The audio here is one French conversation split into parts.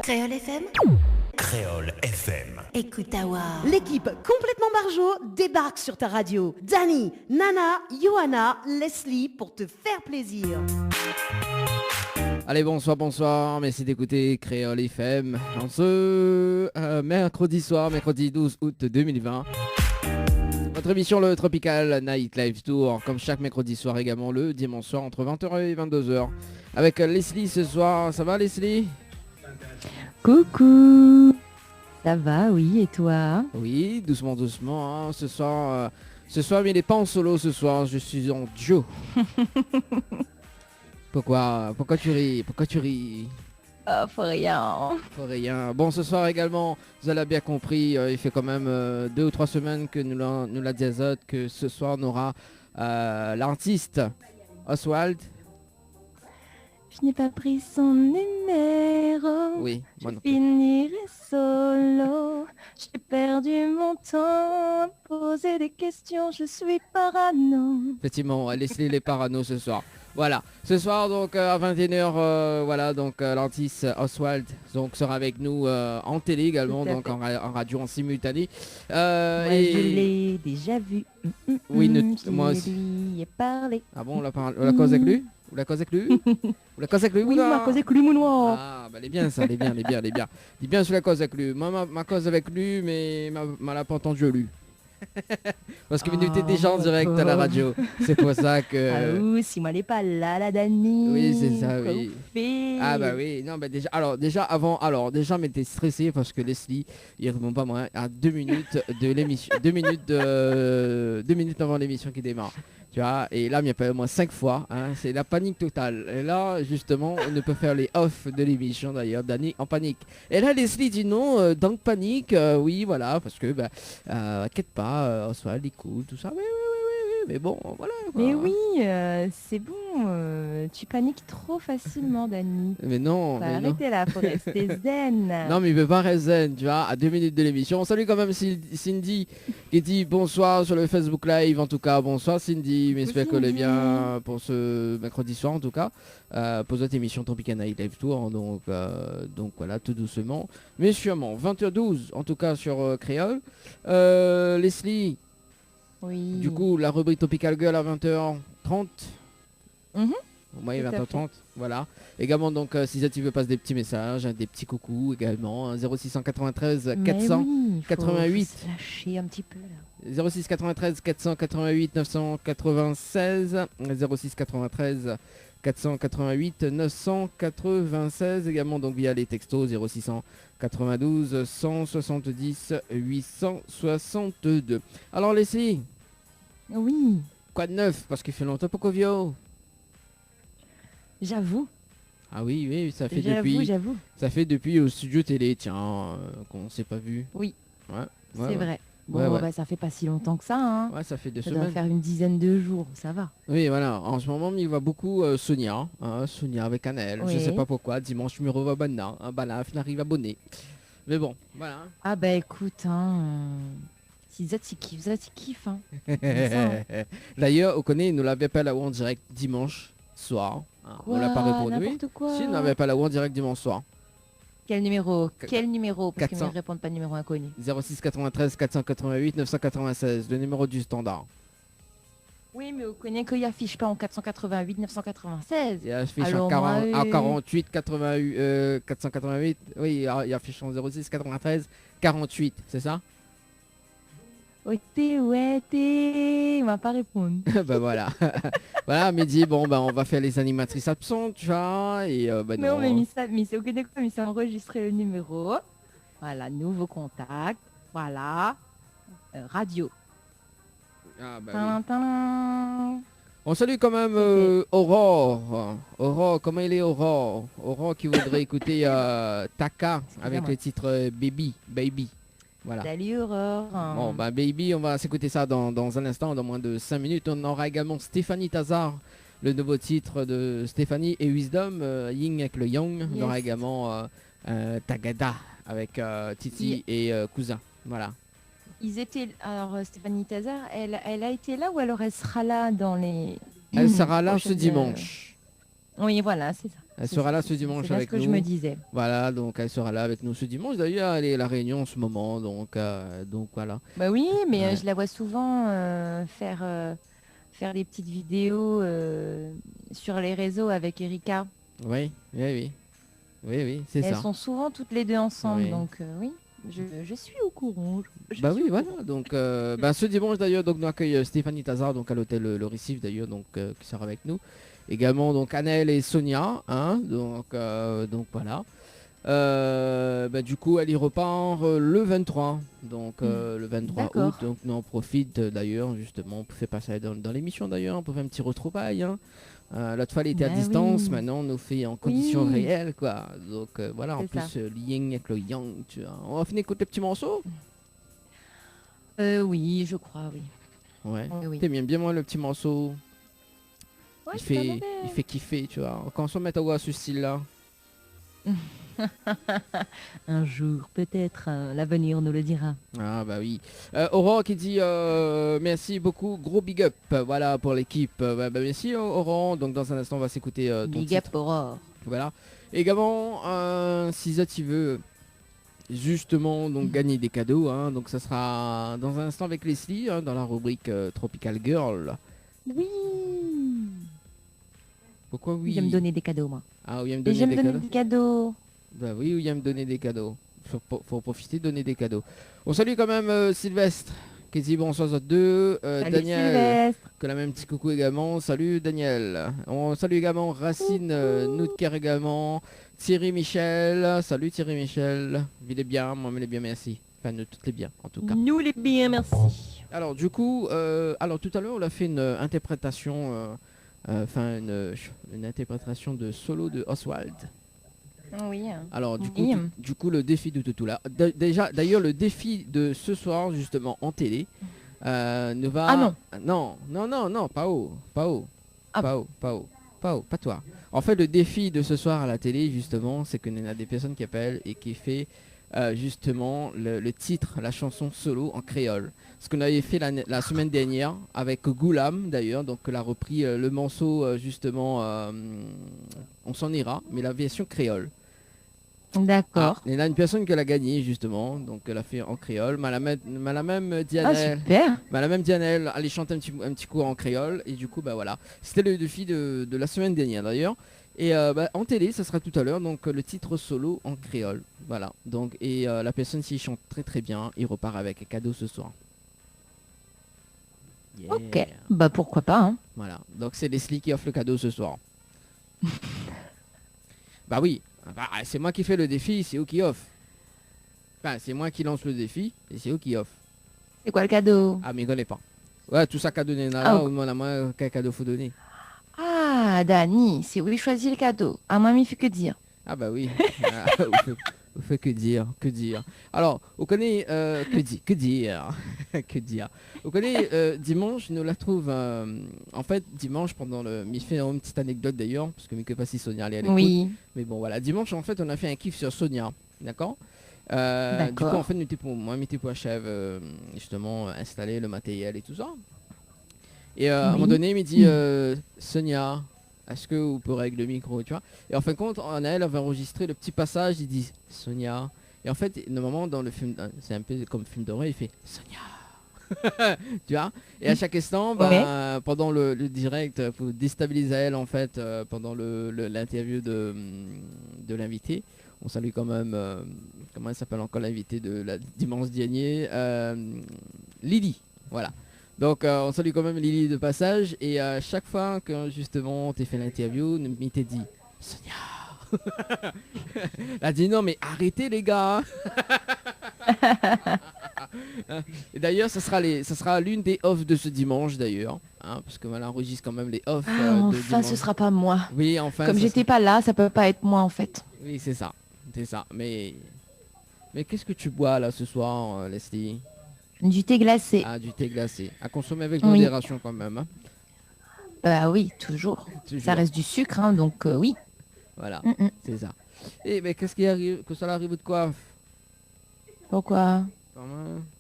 Créole FM. Créole FM. Écoute Awa. L'équipe complètement barjo débarque sur ta radio. Dani, Nana, Johanna, Leslie pour te faire plaisir. Allez, bonsoir, merci d'écouter Créole FM en ce mercredi soir, mercredi 12 août 2020. Votre émission, le Tropical Night Live Tour, comme chaque mercredi soir également le dimanche soir entre 20h et 22h. Avec Leslie ce soir, ça va Leslie ? Coucou. Ça va, oui, et toi ? Oui, doucement, hein. Ce soir, mais il n'est pas en solo ce soir, je suis en duo. Pourquoi tu ris ? Oh, faut rien. Faut rien. Bon, ce soir également, vous avez bien compris, il fait quand même 2 ou 3 semaines que nous l'a dit Azote, que ce soir on aura l'artiste Oswald. Je n'ai pas pris son numéro. Oui, je finirai solo. J'ai perdu mon temps à poser des questions. Je suis parano. Effectivement, Leslie les parano ce soir. Voilà, ce soir donc à 21h, voilà donc l'artiste Oswald donc sera avec nous en télé également, donc en radio en simultané. Moi, et... je l'ai déjà vu. Oui, moi aussi. Lui ai parlé. Ah bon, on la cause avec lui? Ou la cause avec lui? Ou la cause avec lui? Oui, ma cause avec lui, mon noir. Ah, bah elle est bien ça, elle est bien. Dis bien sur la cause avec lui. Moi, ma cause avec lui, mais m'a l'a pas entendu lui. Parce que minute est déjà en direct à la radio. C'est pour ça que... Ah oui, si moi n'est pas là, la Dani. Oui, c'est ça, oui. Fait. Ah bah oui, non, bah déjà, déjà, mais t'es stressé parce que Leslie, il répond pas moins à 2 minutes de l'émission, 2 minutes avant l'émission qui démarre. Tu vois, et là, il m'appelle au moins 5 fois, hein, c'est la panique totale. Et là, justement, on ne peut faire les off de l'émission d'ailleurs, Dani en panique. Et là, Leslie dit non, donc panique, oui, voilà, parce que, inquiète pas, Oswald, il cool, tout ça, oui, mais bon, voilà. Quoi. Mais oui, c'est bon, tu paniques trop facilement, Dani. Mais non, arrêtez là, faut rester zen. Non, mais il veut pas rester zen, tu vois, à 2 minutes de l'émission. On salue quand même Cindy qui dit bonsoir sur le Facebook Live, en tout cas, bonsoir Cindy, j'espère que vous allez bien pour ce mercredi soir, en tout cas, pour cette émission Tropical Night Live Tour, hein, donc voilà, tout doucement, mais sûrement, 20h12, en tout cas sur Créole. Leslie. Oui. Du coup, la rubrique Tropical Girl à 20h30. Oui, 20h30, voilà. Également, donc, si tu veux passer des petits messages, des petits coucous également. 0693 488. Faut lâcher un petit peu là. 0693 488 996. 0693 488 996. Également, donc, via les textos 0692 170 862. Alors, Leslie. Oui. Quoi de neuf? Parce qu'il fait longtemps pour Covio. J'avoue. Ah oui, ça fait J'avoue. Ça fait depuis au studio télé, tiens, qu'on ne s'est pas vu. Oui. Ouais, c'est vrai. Bon, ça fait pas si longtemps que ça, hein. Ouais, ça fait 2 ça semaines. doit faire une dizaine de jours, ça va. Oui, voilà. En ce moment, il voit beaucoup Sonia, Sonia avec Annelle. Oui. Je sais pas pourquoi. Dimanche, je me revois Banna. Banna, arrive abonné. Mais bon, voilà. Ah bah écoute, si Zat il kiffe, hein. D'ailleurs, on connaît, il nous l'avait pas là en direct dimanche soir. Quoi, on l'a pas répondu. N'importe quoi. Si, on n'avait pas la en direct dimanche soir. Quel numéro? Parce qu'ils ne répondent pas de numéro inconnu. 06 93 488 996, le numéro du standard. Oui, mais on connaît qu'il affiche pas en 488 996. Il affiche en 48 88 488. Oui, il affiche en 06 93 48, c'est ça? Il m'a pas répondu. Ben voilà. Voilà, midi, bon, on va faire les animatrices absentes, tu vois. Et, mais on m'a mis ça, mais c'est enregistré le numéro. Voilà, nouveau contact. Voilà. Radio. Ah, bah oui. On salue quand même Aurore. Aurore, comment il est Aurore? Aurore qui voudrait écouter Taka avec le titre Baby. Voilà. Salut Aurore. Bon, Baby, on va s'écouter ça dans un instant, dans moins de 5 minutes. On aura également Stéphanie Tazar, le nouveau titre de Stéphanie et Wisdom, Ying avec le Yang. Yes. On aura également Tagada avec Titi et Cousin. Voilà. Ils étaient... Alors Stéphanie Tazar, elle a été là ou alors elle sera là dans les... Elle sera là ce dimanche. Oui, voilà, c'est ça. Elle sera là ce dimanche C'est là ce avec que nous. je me disais. Voilà, donc elle sera là avec nous ce dimanche. D'ailleurs, elle est à La Réunion en ce moment, donc voilà. Bah oui, mais Ouais. je la vois souvent faire des petites vidéos sur les réseaux avec Erika. Oui, oui, c'est Elles ça. sont souvent toutes les deux ensemble, Oui. donc oui, je suis au courant. Je Bah suis oui, au voilà. courant. Donc, ce dimanche d'ailleurs, donc nous accueille Stéphanie Tazar, donc à l'hôtel Le Récif d'ailleurs, donc qui sera avec nous. Également donc Annelle et Sonia, hein, donc voilà. Du coup, elle y repart le 23, donc le 23 août. D'accord. Donc nous en profite d'ailleurs justement, on peut faire passer dans l'émission d'ailleurs, on peut faire un petit retrouvaille. Hein. L'autre fois, elle était à Bah distance, oui. maintenant on nous fait en conditions Oui. réelles, quoi. Donc voilà, en C'est plus ça. le yin avec le yang, tu vois. On va finir écouter le petit morceau. Oui, je crois, oui. Ouais. Oui. T'aimes bien moi le petit morceau. Ouais, il c'est pas fait, mauvais. il fait kiffer, tu vois. Quand on se met à voir ce style-là. Un jour, peut-être, l'avenir nous le dira. Ah bah oui. Aurore qui dit merci beaucoup, gros big up, voilà pour l'équipe. Merci Aurore. Donc dans un instant on va s'écouter ton Big up titre. Aurore. Voilà. Également si ça tu veux justement donc gagner des cadeaux, hein, donc ça sera dans un instant avec Leslie, hein, dans la rubrique Tropical Girl. Oui. Pourquoi oui? Il aime donner des cadeaux, moi. Ah oui, il aime Et donner j'aime des donner cadeaux. des cadeaux. Bah oui, il aime donner des cadeaux. Faut profiter de donner des cadeaux. On salue quand même Sylvestre qui dit bonsoir à deux. Salut Daniel, Sylvestre. que la même petit coucou également. Salut Daniel. On salue également Racine Noutker également. Thierry Michel. Salut Thierry Michel. Il est bien, moi il est bien, merci. Enfin, nous toutes les bien en tout cas. Nous les bien, merci. Alors du coup, tout à l'heure on a fait une interprétation, une interprétation de solo de Oswald. Oui. Alors du coup, Oui. du coup le défi de tout là. Déjà, d'ailleurs le défi de ce soir justement en télé ne va. Ah non. Non, pas haut, pas haut, Ah pas haut, pas haut, pas haut, pas toi. En fait, le défi de ce soir à la télé justement, c'est qu'il y a des personnes qui appellent et qui fait justement le titre, la chanson solo en créole. Ce qu'on avait fait la semaine dernière avec Goulam d'ailleurs, donc elle a repris le morceau justement On s'en ira, mais la version créole. D'accord. Il y en a une personne qui l'a gagné justement, donc elle a fait en créole. Mais elle a même Ah, Dianel, super. allait chanter un petit cours en créole. Et du coup, bah voilà. C'était le défi de la semaine dernière d'ailleurs. Et en télé, ça sera tout à l'heure, donc le titre solo en créole. Voilà. Donc, et la personne s'y chante très très bien, il repart avec un cadeau ce soir. Yeah. Ok. Bah pourquoi pas, hein. Voilà. Donc c'est Leslie qui offre le cadeau ce soir. Bah oui. Bah, c'est moi qui fais le défi, c'est eux qui offrent. Enfin, c'est moi qui lance le défi et c'est eux qui offrent. C'est quoi le cadeau? Ah, mais je connais pas. Ouais, tout ça qu'a donné là, Ah, ou moi, quel cadeau faut donner. Ah, Dani, c'est oui choisir le cadeau. À moi, il fait que dire. Ah bah oui. Vous faites que dire, que dire. Alors, vous connaissez, que dire, que dire. Vous connaissez, dimanche, nous la trouve, en fait, dimanche, pendant le, il fait une petite anecdote d'ailleurs, parce que je ne sais pas si Sonia allait à l'écoute. Oui. Mais bon, voilà, dimanche, en fait, on a fait un kiff sur Sonia, d'accord. Du D'accord. coup, en fait, nous étions pour moi, pour Chèvre, justement, installer le matériel et tout ça. Et à un moment donné, il me dit, Sonia, est-ce que vous pourrez régler le micro, tu vois. Et en fin de compte, elle avait enregistré le petit passage, il dit, Sonia. Et en fait, normalement, dans le film, c'est un peu comme film d'horreur, il fait, Sonia. Tu vois. Et à chaque instant, pendant le direct, pour déstabiliser elle, en fait, pendant l'interview de l'invité, on salue quand même, comment elle s'appelle encore l'invité de la dimanche dernier, Lily, voilà. Donc on salue quand même Lily de passage, et à chaque fois que justement on t'a fait l'interview, il t'a dit, Sonia. Elle a dit non mais arrêtez les gars. Et d'ailleurs ça sera l'une des offs de ce dimanche d'ailleurs, hein, parce que voilà, on enregistre quand même les offs. Ah, de enfin, dimanche. ce sera pas moi. Oui, enfin. Comme j'étais pas là, ça peut pas être moi en fait. Oui, c'est ça. Mais qu'est-ce que tu bois là ce soir, Leslie? Du thé glacé. Ah, du thé glacé. À consommer avec Oui. modération quand même. Hein. Bah oui, toujours. Toujours. Ça reste du sucre, hein, donc oui. Voilà, Mm-mm. c'est ça. Et mais qu'est-ce qui arrive? Que ça arrive de quoi? Pourquoi?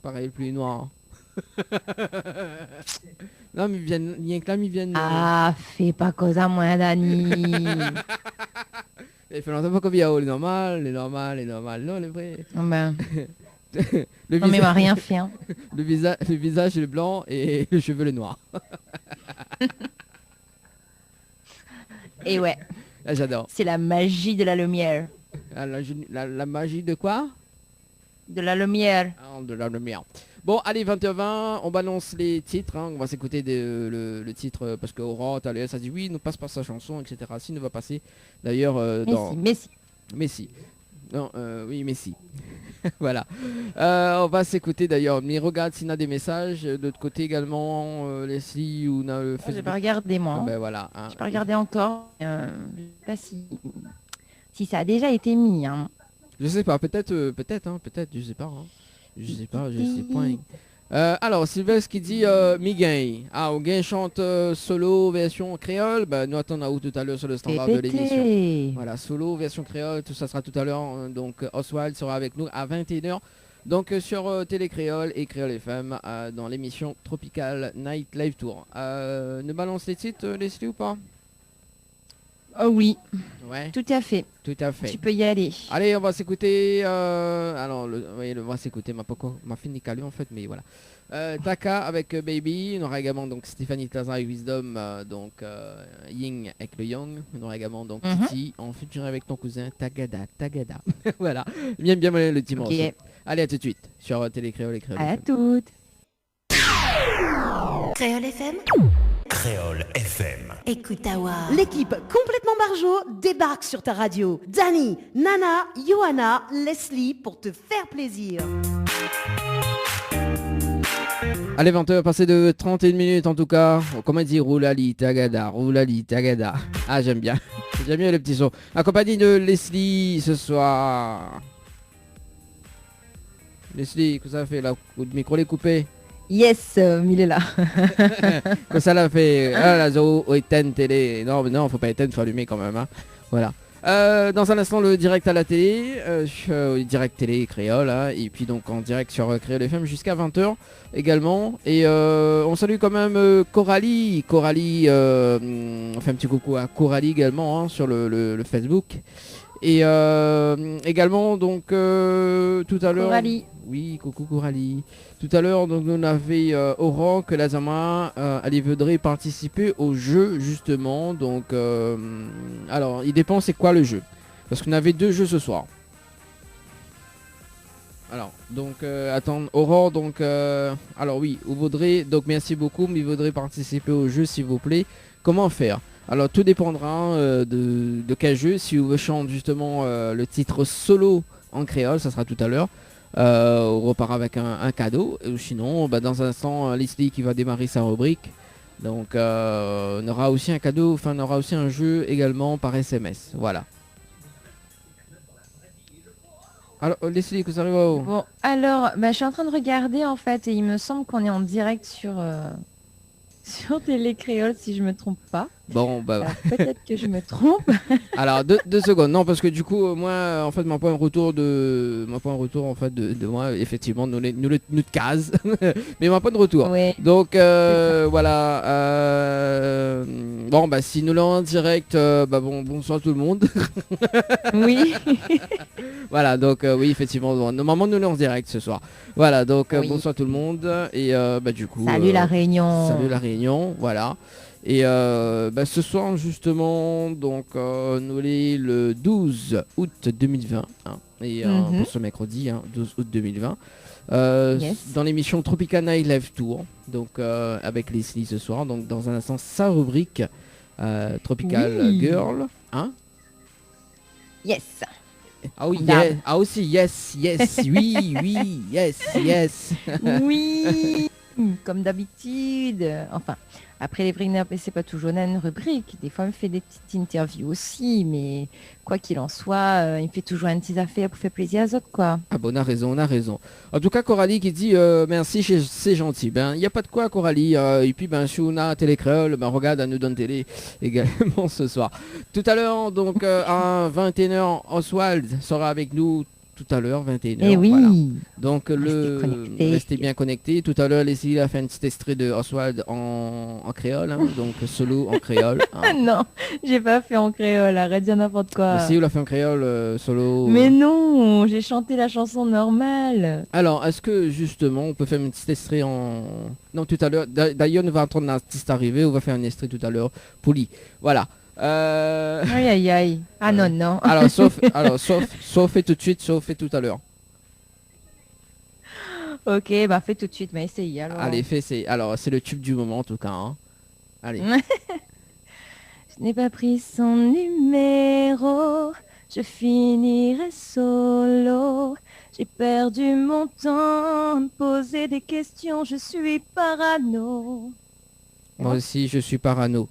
Pareil, le pluie noir. Non, mais viens que là, ils viennent. Ah, fais pas cause à moi, Dani. Il fait longtemps qu'on vit à haut, les normales, non, les vrais. Oh ben, Le, non mais il visa- m'a rien fait. Hein. le visage est blanc et le cheveu est noir. Et ouais, Ah, j'adore. c'est la magie de la lumière. Ah, la magie de quoi? De la lumière. Ah, de la lumière. Bon, allez, 20h20, on balance les titres. Hein. On va s'écouter le titre parce que Aurore, tout à l'heure, ça dit oui, ne passe pas sa chanson, etc. S'il ne va passer, d'ailleurs, dans Messi. Messi. Non, oui, Messi. Voilà. On va s'écouter d'ailleurs. Mais regarde s'il y a des messages. De l'autre côté également, Leslie ou on a le J'ai Facebook. pas regardé moi. Ah, ben voilà. Hein. J'ai pas regardé encore. Je sais pas si ça a déjà été mis. Hein. Je sais pas, peut-être, peut-être, je sais pas. Hein. Je sais pas. Alors, Sylvestre qui dit Miguel. Ah, Auguin chante solo version créole. Bah, nous attendons tout à l'heure sur le standard de l'émission. Pépé. Voilà, solo version créole, tout ça sera tout à l'heure. Donc, Oswald sera avec nous à 21h. Donc, sur Télé Créole et Créole FM dans l'émission Tropical Night Live Tour. Ne balance les titres, Leslie, ou pas? Oh oui, Ouais, tout à fait. tout à fait. Tu peux y aller. Allez, on va s'écouter. Alors, on va s'écouter. M'a fini calé en fait, mais voilà. Taka avec Baby. On aura également donc Stéphanie Tazan avec Wisdom. Donc Ying avec le Young. On aura également donc Titi en featuring avec ton cousin Tagada. Voilà. Bien le petit morceau. Ok. Allez, à tout de suite sur Télé Créole et Créole À FM. toutes. Créole FM, Créole FM. écoute Awa. L'équipe complètement barjo débarque sur ta radio. Dani, Nana, Johanna, Leslie pour te faire plaisir. Allez, 20h, passé de 31 minutes en tout cas. Comment dire, roulali, tagada. Ah, j'aime bien. J'aime bien le petit son. Accompagné de Leslie ce soir. Leslie, que ça fait là? Le micro est coupé. Yes, il est là. Que ça l'a fait. Ah, la Zo, éteindre télé. Non, mais non, faut pas éteindre, faut allumer quand même. Hein. Voilà. Dans un instant, le direct à la télé. Direct télé créole. Hein, et puis donc en direct sur Créole FM jusqu'à 20h également. Et on salue quand même Coralie. Coralie, on fait un petit coucou à Coralie également hein, sur le Facebook. Et également donc tout à l'heure. Coralie. Oui, coucou Coralie. Tout à l'heure, donc on avait Aurore que Lazama elle voudrait participer au jeu justement. Donc, alors, il dépend c'est quoi le jeu. Parce qu'on avait 2 jeux ce soir. Alors, donc, attends, Aurore, donc, alors oui, vous voudrez, donc merci beaucoup, mais il voudrait participer au jeu s'il vous plaît. Comment faire? Alors, tout dépendra de quel jeu. Si vous chanter justement le titre solo en créole, ça sera tout à l'heure. On repart avec un cadeau. Sinon, dans un instant, Leslie qui va démarrer sa rubrique. Donc, on aura aussi un cadeau, enfin, on aura aussi un jeu également par SMS. Voilà. Alors, Leslie, que ça arrive où? Bon, alors, je suis en train de regarder en fait et il me semble qu'on est en direct sur Télé Créole si je me trompe pas. Bon, bah. Alors, peut-être que je me trompe. Alors, 2 secondes. Non, parce que du coup, moi, en fait, mon point de retour en fait de moi, effectivement, nous de case. Mais mon point de retour. Ouais. Donc, voilà. Bon, bah, si nous l'avons en direct, bonsoir tout le monde. Oui. Voilà, donc, oui, effectivement, normalement, nous l'avons en direct ce soir. Voilà, donc, Oui. bonsoir tout le monde. Et, du coup. Salut la Réunion. Salut la Réunion, voilà. Et ce soir justement, donc nous sommes le 12 août 2020 hein, et pour ce mercredi, 12 août 2020, Yes. dans l'émission Tropical Night Live Tour, donc avec Leslie ce soir, donc dans un instant sa rubrique Tropical Oui. Girl, hein? Yes. Ah oui, Dab. yes. Ah aussi, yes, oui, yes. Oui. Comme d'habitude. Enfin, après les Bring Up, et c'est pas toujours une rubrique. Des fois, il me fait des petites interviews aussi, mais quoi qu'il en soit, il me fait toujours une petite affaire pour faire plaisir aux autres, quoi. Ah bon, on a raison. En tout cas, Coralie qui dit merci, c'est gentil. Ben, il n'y a pas de quoi, Coralie. Et puis, si on a Télé Créole, regarde, à nous donne télé également ce soir. Tout à l'heure, donc, à 21h, Oswald sera avec nous tout à l'heure, 21h. Et oui. Voilà. Donc connectés. restez bien connectés. Tout à l'heure, Leslie a fait un petit extrait de Oswald en créole, hein, donc solo en créole. Ah non, j'ai pas fait en créole, arrête de dire n'importe quoi. Mais si, on l'a fait en créole, solo. Mais non, j'ai chanté la chanson normale. Alors, est-ce que justement, on peut faire un petit extrait en... Non, tout à l'heure, d'ailleurs, on va attendre l'artiste arriver, on va faire un extrait tout à l'heure, poli. Voilà. Aïe aïe aïe. Ah non, non. Alors, sauf fait tout de suite, sauf fait tout à l'heure. Ok, bah fais tout de suite, mais essaye alors. Allez, c'est le tube du moment en tout cas. Hein. Allez. Je n'ai pas pris son numéro, je finirai solo. J'ai perdu mon temps à me poser des questions, je suis parano. Moi aussi, je suis parano.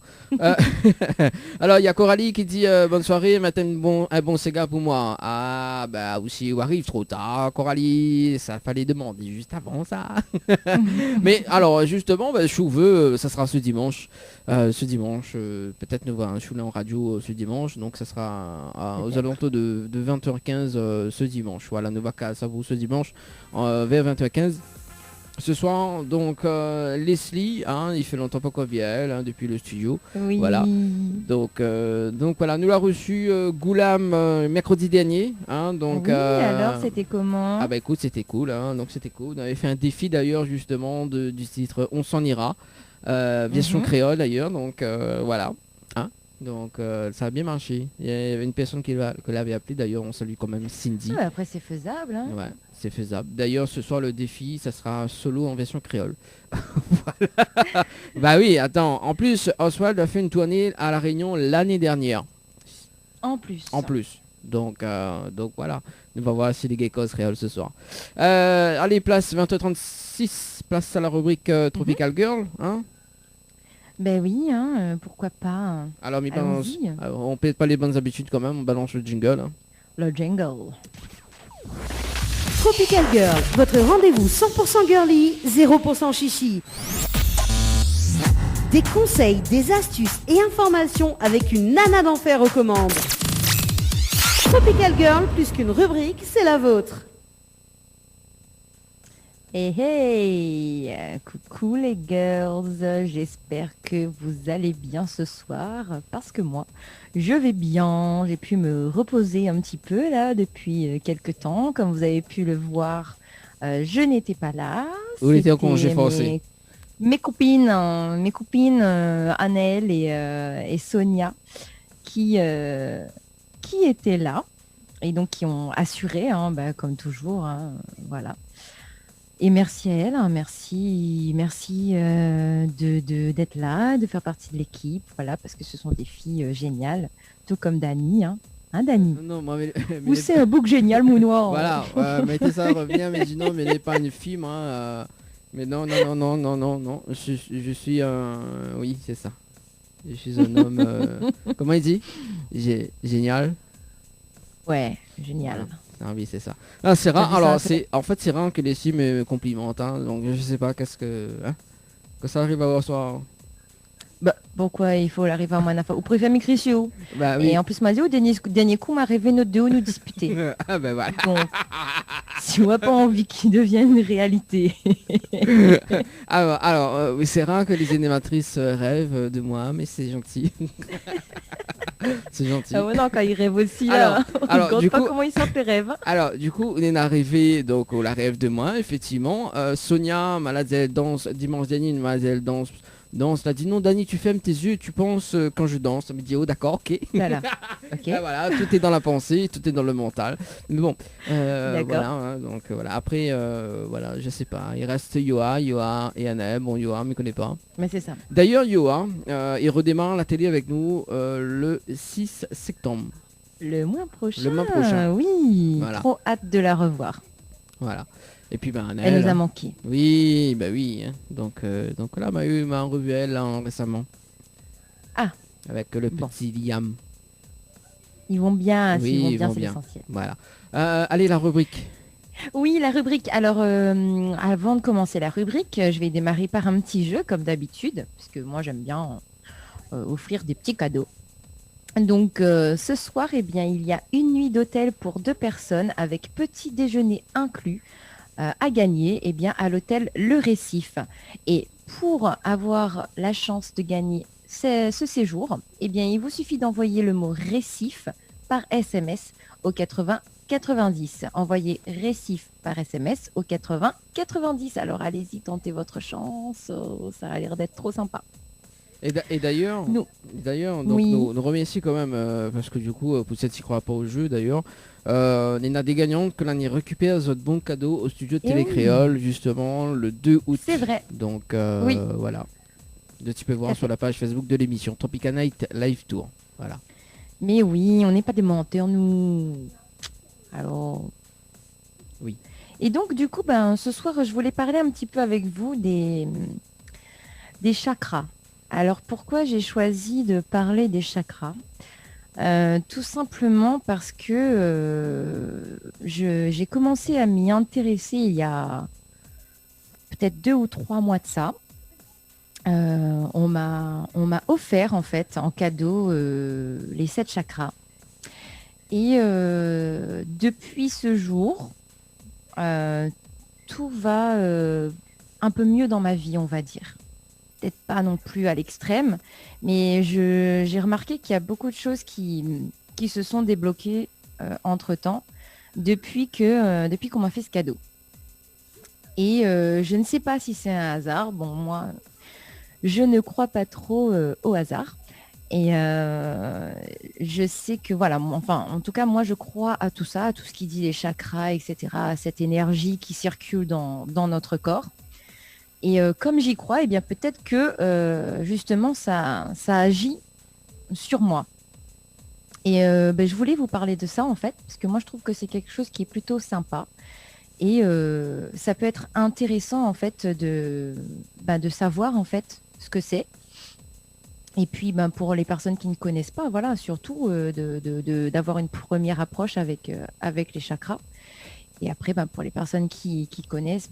Alors, il y a Coralie qui dit bonne soirée, matin un bon Sega pour moi. Ah, bah aussi, on arrive trop tard, Coralie. Ça fallait demander juste avant ça. Mais alors, justement, bah, je veux, ça sera ce dimanche. Peut-être nous voir un choulet en radio ce dimanche. Donc, ça sera aux alentours de 20h15 ce dimanche. Voilà, Nova ça vous ce dimanche vers 20h15. Ce soir, donc Leslie, hein, il fait longtemps pas qu'on vient, hein, depuis le studio. Oui. Voilà. Donc voilà, nous l'a reçu Goulam mercredi dernier. Hein, donc, oui, alors c'était comment? Ah bah écoute, c'était cool. Hein, donc c'était cool. On avait fait un défi d'ailleurs justement du titre On s'en ira. Version créole d'ailleurs. Donc voilà. Hein, donc ça a bien marché. Il y avait une personne qui l'avait appelé d'ailleurs. On salue quand même Cindy. Ah, après c'est faisable. Hein. Ouais. C'est faisable. D'ailleurs, ce soir, le défi, ça sera solo en version créole. Voilà. Bah oui, attends. En plus, Oswald a fait une tournée à La Réunion l'année dernière. En plus. En plus. Donc voilà. On va voir si les geckos créoles ce soir. Allez, place 20h36. Place à la rubrique Tropical Girl. Hein, ben oui, hein, pourquoi pas. alors, mais Allons-y. on pète pas les bonnes habitudes quand même. On balance le jingle. Hein. Le jingle. Tropical Girl, votre rendez-vous 100% girly, 0% chichi. Des conseils, des astuces et informations avec une nana d'enfer aux commandes. Tropical Girl, plus qu'une rubrique, c'est la vôtre. Hey hey, coucou les girls, j'espère que vous allez bien ce soir parce que moi je vais bien, j'ai pu me reposer un petit peu là depuis quelques temps, comme vous avez pu le voir, je n'étais pas là. Vous étiez en congé forcé. Mes copines Annelle et Sonia qui étaient là et donc qui ont assuré, hein, bah, comme toujours, hein, voilà. Et merci à elle, hein, merci d'être là, de faire partie de l'équipe, voilà, parce que ce sont des filles géniales, tout comme Dani, hein, Dani. Non, moi, mais Ou c'est un bouc génial, mon noir. Voilà, mettez ça revient, mais dis non, mais n'est pas une fille, moi. Mais non, je suis un... Oui, c'est ça. Je suis un homme... Comment il dit? Génial. Ouais, génial. Voilà. Ah oui, c'est ça. Ah, c'est rare. Alors, ça, en fait, c'est rare que les filles me complimentent. Hein, donc, je sais pas qu'est-ce que... Hein, que ça arrive à voir soir. Bah, pourquoi il faut l'arriver à moi? Ou préfère m'écrire sur où? Bah oui. Et en plus, m'a dit, au dernier coup, m'a rêvé notre deux nous disputer. Ah ben voilà. Donc, si on n'a pas envie qu'il devienne une réalité. alors oui, c'est rare que les animatrices rêvent de moi, mais c'est gentil. C'est gentil. Ah ouais, non, quand ils rêvent aussi, là, alors, on ne du pas coup, comment ils sortent les rêves. Alors, du coup, on est arrivé donc au la rêve de moi, effectivement. Sonia, malade, elle danse. Dimanche dernier, une malade, elle danse. Elle a dit non, Dani, tu fermes tes yeux, tu penses quand je danse. Elle me dit oh d'accord, ok. Voilà. Okay. Ah, voilà, tout est dans la pensée, tout est dans le mental. Mais bon, voilà. Hein, donc voilà. Après, voilà, je sais pas. Il reste Yoa et Anna. Bon, Yoa, me connaît pas. Mais c'est ça. D'ailleurs, Yoa, il redémarre la télé avec nous le 6 septembre. Le mois prochain. Le mois prochain. Oui. Voilà. Trop hâte de la revoir. Voilà. Et puis ben elle nous a manqué. Oui, bah oui. Hein. Donc là, m'a revu elle hein, récemment. Ah. Avec le petit Liam. Ils vont bien, oui, ils vont bien, c'est bien. l'essentiel. Voilà. Allez, la rubrique. Oui, la rubrique. Alors, avant de commencer la rubrique, je vais démarrer par un petit jeu, comme d'habitude, parce que moi, j'aime bien offrir des petits cadeaux. Donc ce soir, eh bien, il y a une nuit d'hôtel pour 2 personnes avec petit déjeuner inclus à gagner eh bien, à l'hôtel Le Récif. Et pour avoir la chance de gagner ce séjour, eh bien, il vous suffit d'envoyer le mot Récif par SMS au 80 90. Envoyez Récif par SMS au 80 90. Alors allez-y, tentez votre chance. Oh, ça a l'air d'être trop sympa. Et d'ailleurs, donc Oui. nous remercie quand même, parce que du coup, pour celles qui ne croient pas au jeu d'ailleurs, il y en a des gagnantes que l'on y récupère votre bon cadeau au studio de Eh Télé oui. Créole, justement, le 2 août. C'est vrai. Donc Oui. voilà. Tu peux voir Tout à sur la page Facebook de l'émission Tropica Night Live Tour. Voilà. Mais oui, on n'est pas des menteurs, nous. Alors. Oui. Et donc, du coup, ce soir, je voulais parler un petit peu avec vous des chakras. Alors, pourquoi j'ai choisi de parler des chakras? Tout simplement parce que j'ai commencé à m'y intéresser il y a peut-être 2 ou 3 mois de ça. On m'a offert en fait en cadeau les 7 chakras. Et depuis ce jour, tout va un peu mieux dans ma vie, on va dire. Peut-être pas non plus à l'extrême, mais j'ai remarqué qu'il y a beaucoup de choses qui se sont débloquées entre-temps depuis qu'on m'a fait ce cadeau. Et je ne sais pas si c'est un hasard. Bon, moi, je ne crois pas trop au hasard. Et je sais que, voilà, enfin, en tout cas, moi, je crois à tout ça, à tout ce qui dit les chakras, etc., à cette énergie qui circule dans notre corps. Et comme j'y crois, eh bien, peut-être que, justement, ça agit sur moi. Et je voulais vous parler de ça, en fait, parce que moi, je trouve que c'est quelque chose qui est plutôt sympa. Et ça peut être intéressant, en fait, de savoir, en fait, ce que c'est. Et puis, pour les personnes qui ne connaissent pas, voilà, surtout d'avoir une première approche avec les chakras. Et après, pour les personnes qui connaissent,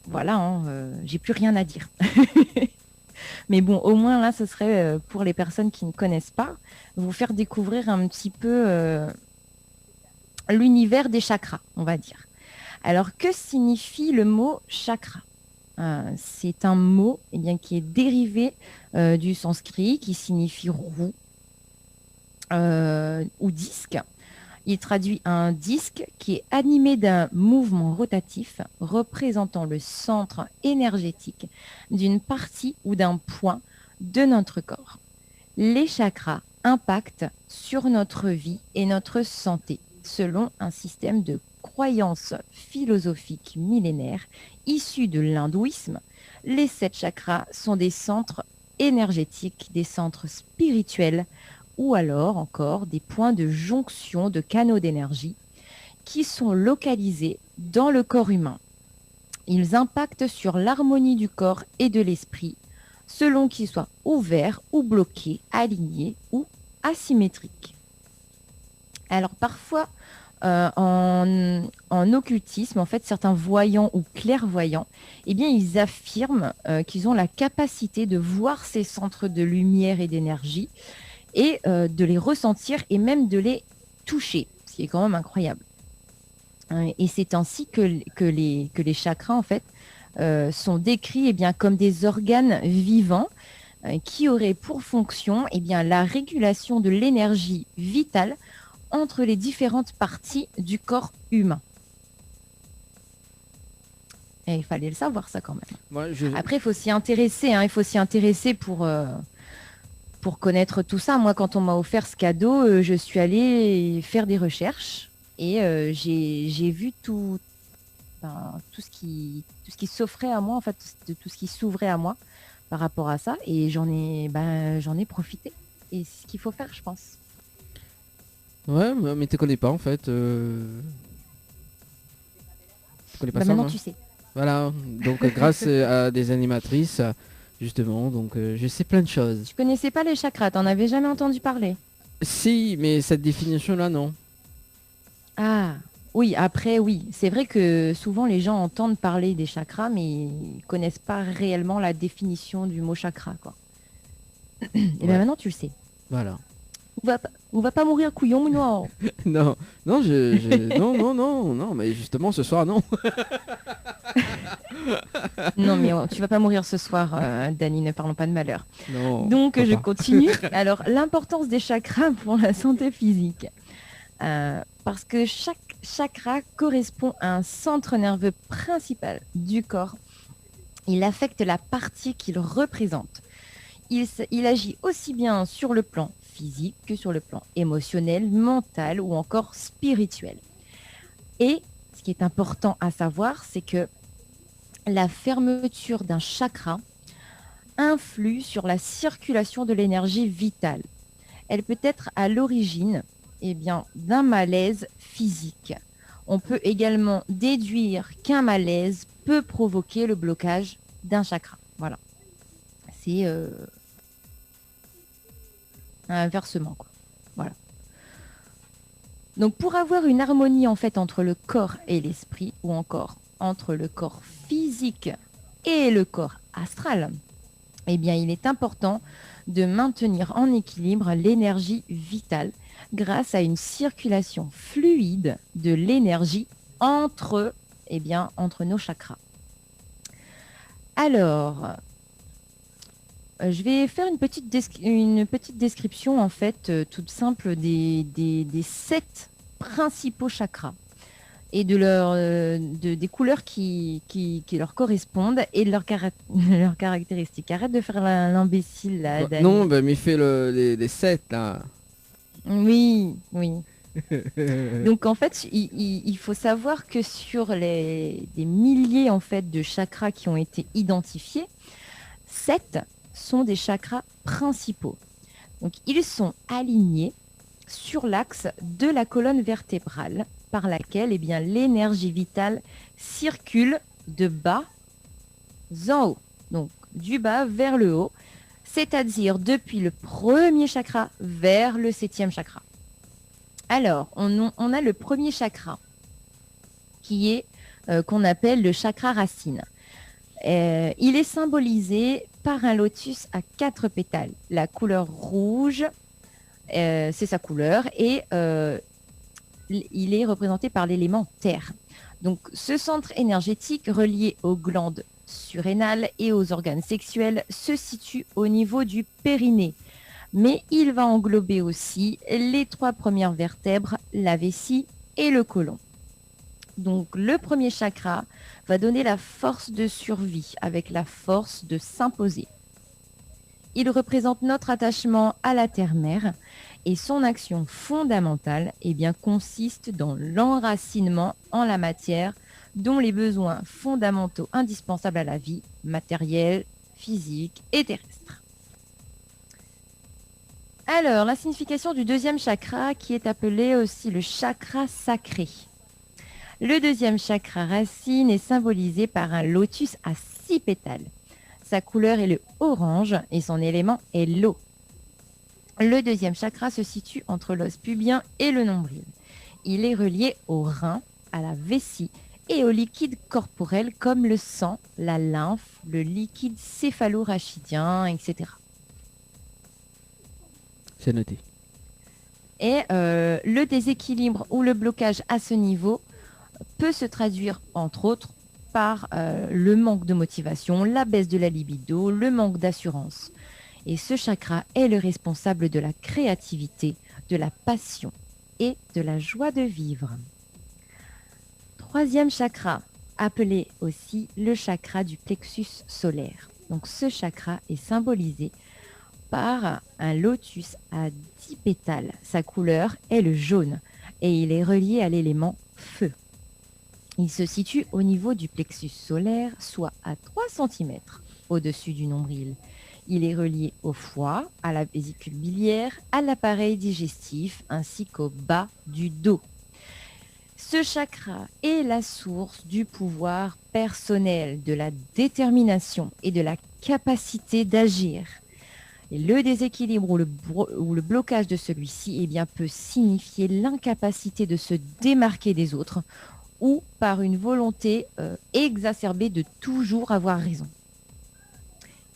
voilà, j'ai plus rien à dire. Mais bon, au moins là, ce serait pour les personnes qui ne connaissent pas, vous faire découvrir un petit peu l'univers des chakras, on va dire. Alors, que signifie le mot chakra? C'est un mot qui est dérivé du sanskrit, qui signifie roue ou disque. Il traduit un disque qui est animé d'un mouvement rotatif représentant le centre énergétique d'une partie ou d'un point de notre corps. Les chakras impactent sur notre vie et notre santé selon un système de croyances philosophiques millénaires issus de l'hindouisme. Les 7 chakras sont des centres énergétiques, des centres spirituels, ou alors encore des points de jonction de canaux d'énergie qui sont localisés dans le corps humain. Ils impactent sur l'harmonie du corps et de l'esprit, selon qu'ils soient ouverts ou bloqués, alignés ou asymétriques. Alors parfois, en occultisme, en fait, certains voyants ou clairvoyants, ils affirment qu'ils ont la capacité de voir ces centres de lumière et d'énergie, et de les ressentir et même de les toucher, ce qui est quand même incroyable. Et c'est ainsi que les chakras, en fait, sont décrits comme des organes vivants qui auraient pour fonction la régulation de l'énergie vitale entre les différentes parties du corps humain. Et il fallait le savoir, ça, quand même. Moi, Après, il faut s'y intéresser, il faut s'y intéresser pour connaître tout ça. Moi, quand on m'a offert ce cadeau, je suis allée faire des recherches et j'ai vu tout ce qui s'offrait à moi, en fait, tout ce qui s'ouvrait à moi par rapport à ça, et j'en ai profité. Et c'est ce qu'il faut faire, je pense. Ouais, mais tu connais pas en fait. Tu connais pas ça, Maintenant, hein. tu sais. Voilà, donc grâce à des animatrices, justement, donc je sais plein de choses. Tu connaissais pas les chakras, t'en avais jamais entendu parler? Si, mais cette définition-là, non. Ah, oui, après, oui. C'est vrai que souvent les gens entendent parler des chakras, mais ils connaissent pas réellement la définition du mot chakra, quoi. Et Ouais. maintenant, tu le sais. Voilà. On va pas mourir couillon, non. Non, non, non, mais justement ce soir non. Non, mais tu vas pas mourir ce soir, Dani, ne parlons pas de malheur. Non. Donc, je pas. continue. Alors, l'importance des chakras pour la santé physique. Parce que chaque chakra correspond à un centre nerveux principal du corps. Il affecte la partie qu'il représente. Il agit aussi bien sur le plan physique que sur le plan émotionnel, mental ou encore spirituel. Et ce qui est important à savoir, c'est que la fermeture d'un chakra influe sur la circulation de l'énergie vitale. Elle peut être à l'origine d'un malaise physique. On peut également déduire qu'un malaise peut provoquer le blocage d'un chakra. Voilà. C'est un inversement, quoi. Voilà. Donc pour avoir une harmonie en fait entre le corps et l'esprit, ou encore entre le corps physique et le corps astral, il est important de maintenir en équilibre l'énergie vitale grâce à une circulation fluide de l'énergie entre nos chakras. Alors, je vais faire une petite description en fait toute simple des 7 principaux chakras et des couleurs qui leur correspondent et de leurs caractéristiques. Arrête de faire l'imbécile là, Dani. Non, mais il fait les 7 là. Oui. Donc en fait, il faut savoir que sur des milliers en fait de chakras qui ont été identifiés, 7 sont des chakras principaux. Donc ils sont alignés sur l'axe de la colonne vertébrale par laquelle l'énergie vitale circule de bas en haut. Donc du bas vers le haut, c'est-à-dire depuis le premier chakra vers le 7e chakra. Alors, on a le premier chakra qui est qu'on appelle le chakra racine. Il est symbolisé par un lotus à 4 pétales. La couleur rouge, c'est sa couleur, et il est représenté par l'élément terre. Donc, ce centre énergétique relié aux glandes surrénales et aux organes sexuels se situe au niveau du périnée. Mais il va englober aussi les 3 premières vertèbres, la vessie et le côlon. Donc, le premier chakra va donner la force de survie avec la force de s'imposer. Il représente notre attachement à la terre-mère et son action fondamentale consiste dans l'enracinement en la matière dont les besoins fondamentaux indispensables à la vie, matérielle, physique et terrestre. Alors, la signification du deuxième chakra qui est appelé aussi le chakra sacré. Le deuxième chakra racine est symbolisé par un lotus à 6 pétales. Sa couleur est le orange et son élément est l'eau. Le deuxième chakra se situe entre l'os pubien et le nombril. Il est relié au rein, à la vessie et aux liquides corporels comme le sang, la lymphe, le liquide céphalo-rachidien, etc. C'est noté. Et le déséquilibre ou le blocage à ce niveau peut se traduire, entre autres, par le manque de motivation, la baisse de la libido, le manque d'assurance. Et ce chakra est le responsable de la créativité, de la passion et de la joie de vivre. Troisième chakra, appelé aussi le chakra du plexus solaire. Donc ce chakra est symbolisé par un lotus à 10 pétales. Sa couleur est le jaune et il est relié à l'élément feu. Il se situe au niveau du plexus solaire, soit à 3 cm au-dessus du nombril. Il est relié au foie, à la vésicule biliaire, à l'appareil digestif ainsi qu'au bas du dos. Ce chakra est la source du pouvoir personnel, de la détermination et de la capacité d'agir. Et le déséquilibre ou le blocage de celui-ci peut signifier l'incapacité de se démarquer des autres ou par une volonté exacerbée de toujours avoir raison.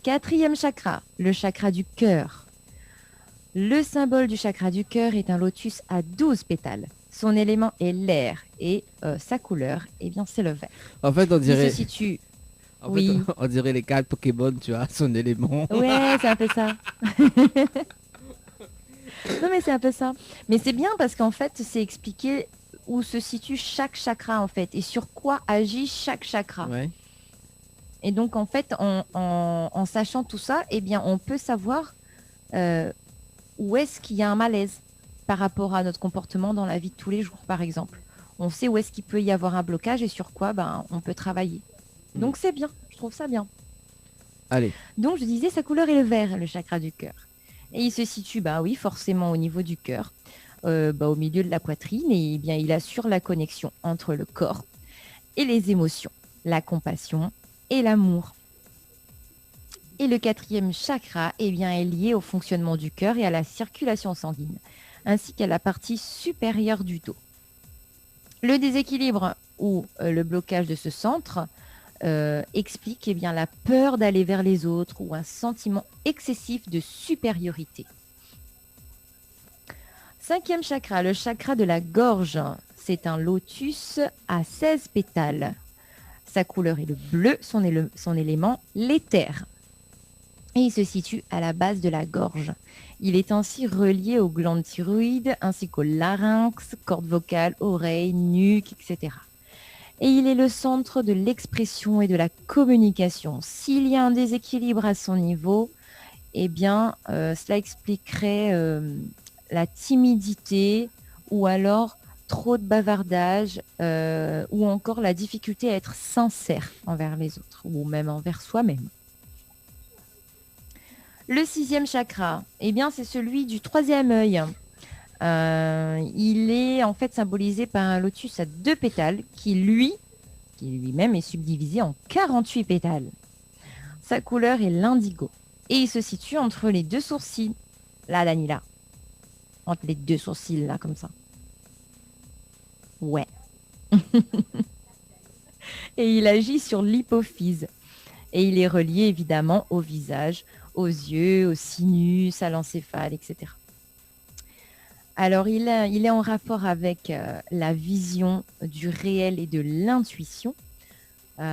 Quatrième chakra, le chakra du cœur. Le symbole du chakra du cœur est un lotus à 12 pétales. Son élément est l'air et sa couleur, eh bien, c'est le vert. En fait, on Il dirait, se situe... en fait, Oui. on dirait les cartes Pokémon, tu vois, son élément. Ouais, c'est un peu ça. Non, mais c'est un peu ça. Mais c'est bien parce qu'en fait, c'est expliqué où se situe chaque chakra, en fait, et sur quoi agit chaque chakra. Ouais. Et donc, en fait, en sachant tout ça, eh bien, on peut savoir où est-ce qu'il y a un malaise par rapport à notre comportement dans la vie de tous les jours, par exemple. On sait où est-ce qu'il peut y avoir un blocage et sur quoi on peut travailler. Donc, c'est bien. Je trouve ça bien. Allez. Donc, je disais, sa couleur est le vert, le chakra du cœur. Et il se situe, oui, forcément au niveau du cœur, au milieu de la poitrine. Et bien, il assure la connexion entre le corps et les émotions, la compassion et l'amour. Et le 4e chakra, eh bien, est lié au fonctionnement du cœur et à la circulation sanguine, ainsi qu'à la partie supérieure du dos. Le déséquilibre ou le blocage de ce centre explique eh bien, la peur d'aller vers les autres ou un sentiment excessif de supériorité. 5e chakra, le chakra de la gorge. C'est un lotus à 16 pétales. Sa couleur est le bleu, son élément l'éther. Et il se situe à la base de la gorge. Il est ainsi relié aux glandes thyroïdes ainsi qu'au larynx, cordes vocales, oreilles, nuque, etc. Et il est le centre de l'expression et de la communication. S'il y a un déséquilibre à son niveau, eh bien, cela expliquerait la timidité ou alors trop de bavardage ou encore la difficulté à être sincère envers les autres ou même envers soi-même. Le 6e chakra, eh bien, c'est celui du 3e œil. Il est en fait symbolisé par un lotus à 2 pétales qui lui-même est subdivisé en 48 pétales. Sa couleur est l'indigo et il se situe entre les 2 sourcils. Là, Danila. Entre les 2 sourcils, là, comme ça. Ouais. Et il agit sur l'hypophyse. Et il est relié évidemment au visage, aux yeux, au sinus, à l'encéphale, etc. Alors, il est en rapport avec la vision du réel et de l'intuition. Il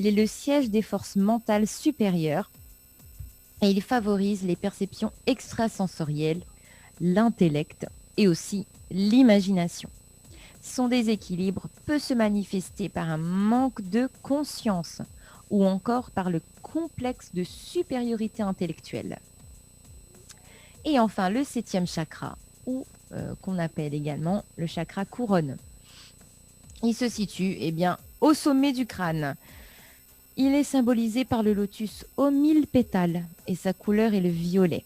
est le siège des forces mentales supérieures et il favorise les perceptions extrasensorielles, l'intellect et aussi l'imagination. Son déséquilibre peut se manifester par un manque de conscience ou encore par le complexe de supériorité intellectuelle. Et enfin, le 7e chakra, ou qu'on appelle également le chakra couronne. Il se situe au sommet du crâne. Il est symbolisé par le lotus aux 1000 pétales et sa couleur est le violet.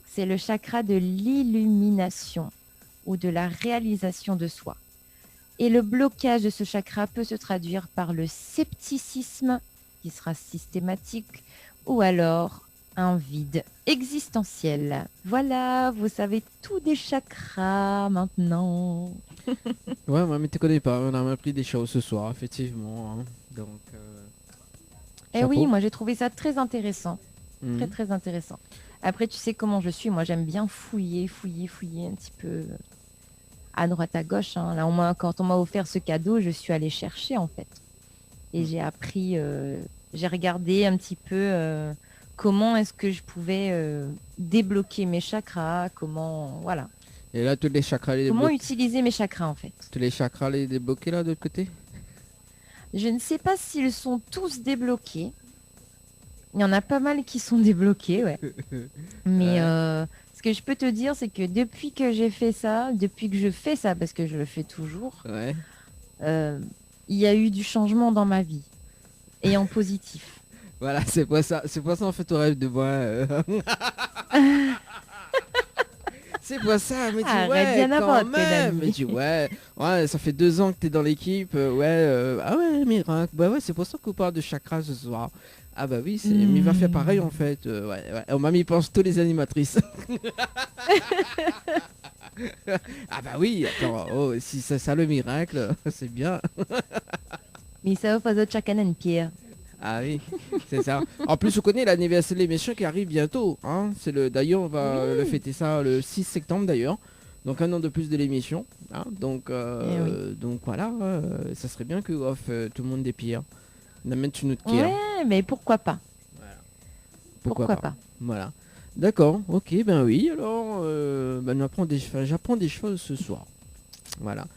C'est le chakra de l'illumination ou de la réalisation de soi. Et le blocage de ce chakra peut se traduire par le scepticisme qui sera systématique ou alors un vide existentiel. Voilà, vous savez tout des chakras maintenant. Ouais, mais tu connais pas, on a appris des choses ce soir, effectivement. Hein. Donc, oui, moi j'ai trouvé ça très intéressant. Très, très intéressant. Après, tu sais comment je suis, moi j'aime bien fouiller un petit peu à droite, à gauche. Hein. Là, quand on m'a offert ce cadeau, je suis allée chercher en fait. Et j'ai appris, j'ai regardé un petit peu comment est-ce que je pouvais débloquer mes chakras, voilà. Et là, tous les chakras les Comment utiliser mes chakras en fait. Tous les chakras les débloqués là de l'autre côté? Je ne sais pas s'ils sont tous débloqués. Il y en a pas mal qui sont débloqués, ouais. Mais ce que je peux te dire, c'est que depuis que je fais ça, parce que je le fais toujours, ouais. Il y a eu du changement dans ma vie. Et en positif. Voilà, c'est pas ça en fait au rêve de moi. C'est pas ça, mais dis ouais, quand même. Mais dis ouais, ça fait 2 ans que t'es dans l'équipe, ah ouais, miracle. Bah ouais, c'est pour ça qu'on parle de chakra ce soir. Ah bah oui, il va faire pareil en fait. Ouais. Mamie pense tous les animatrices. Ah bah oui, attends, si c'est ça le miracle, c'est bien. Mais ça va pas d'autre chacun une pierre. Ah oui, c'est ça. En plus, on connaît l'anniversaire de l'émission qui arrive bientôt. Hein. D'ailleurs, on va le fêter ça le 6 septembre d'ailleurs. Donc un an de plus de l'émission. Hein. Donc voilà, ça serait bien que tout le monde des pires. N'amène une autre pierre. Ouais, mais pourquoi pas. Voilà. Pourquoi pas. Voilà. D'accord, ok, ben oui, alors j'apprends des choses ce soir. Voilà.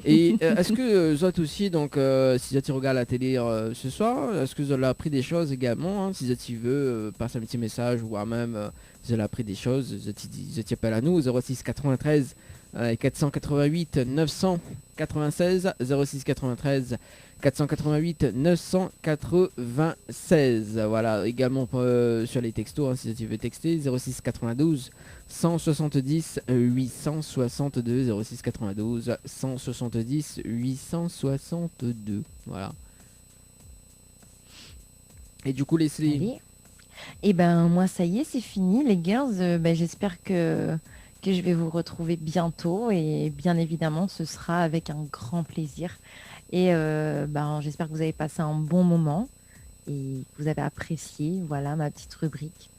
Et est-ce que vous êtes aussi, donc, si tu regardes la télé ce soir, est-ce que vous avez appris des choses également, hein, si tu veux passer un petit message, ou même vous avez appris des choses, vous appelez à nous, 06 93 488 996, 06 93 488 996. Voilà, également sur les textos, hein, si tu veux texter, 06 92 170 862, 06 92 170 862. Voilà. Et du coup, Leslie. Allez. Et ben moi ça y est, c'est fini les girls. J'espère que je vais vous retrouver bientôt et bien évidemment ce sera avec un grand plaisir. Et j'espère que vous avez passé un bon moment et que vous avez apprécié, voilà, ma petite rubrique.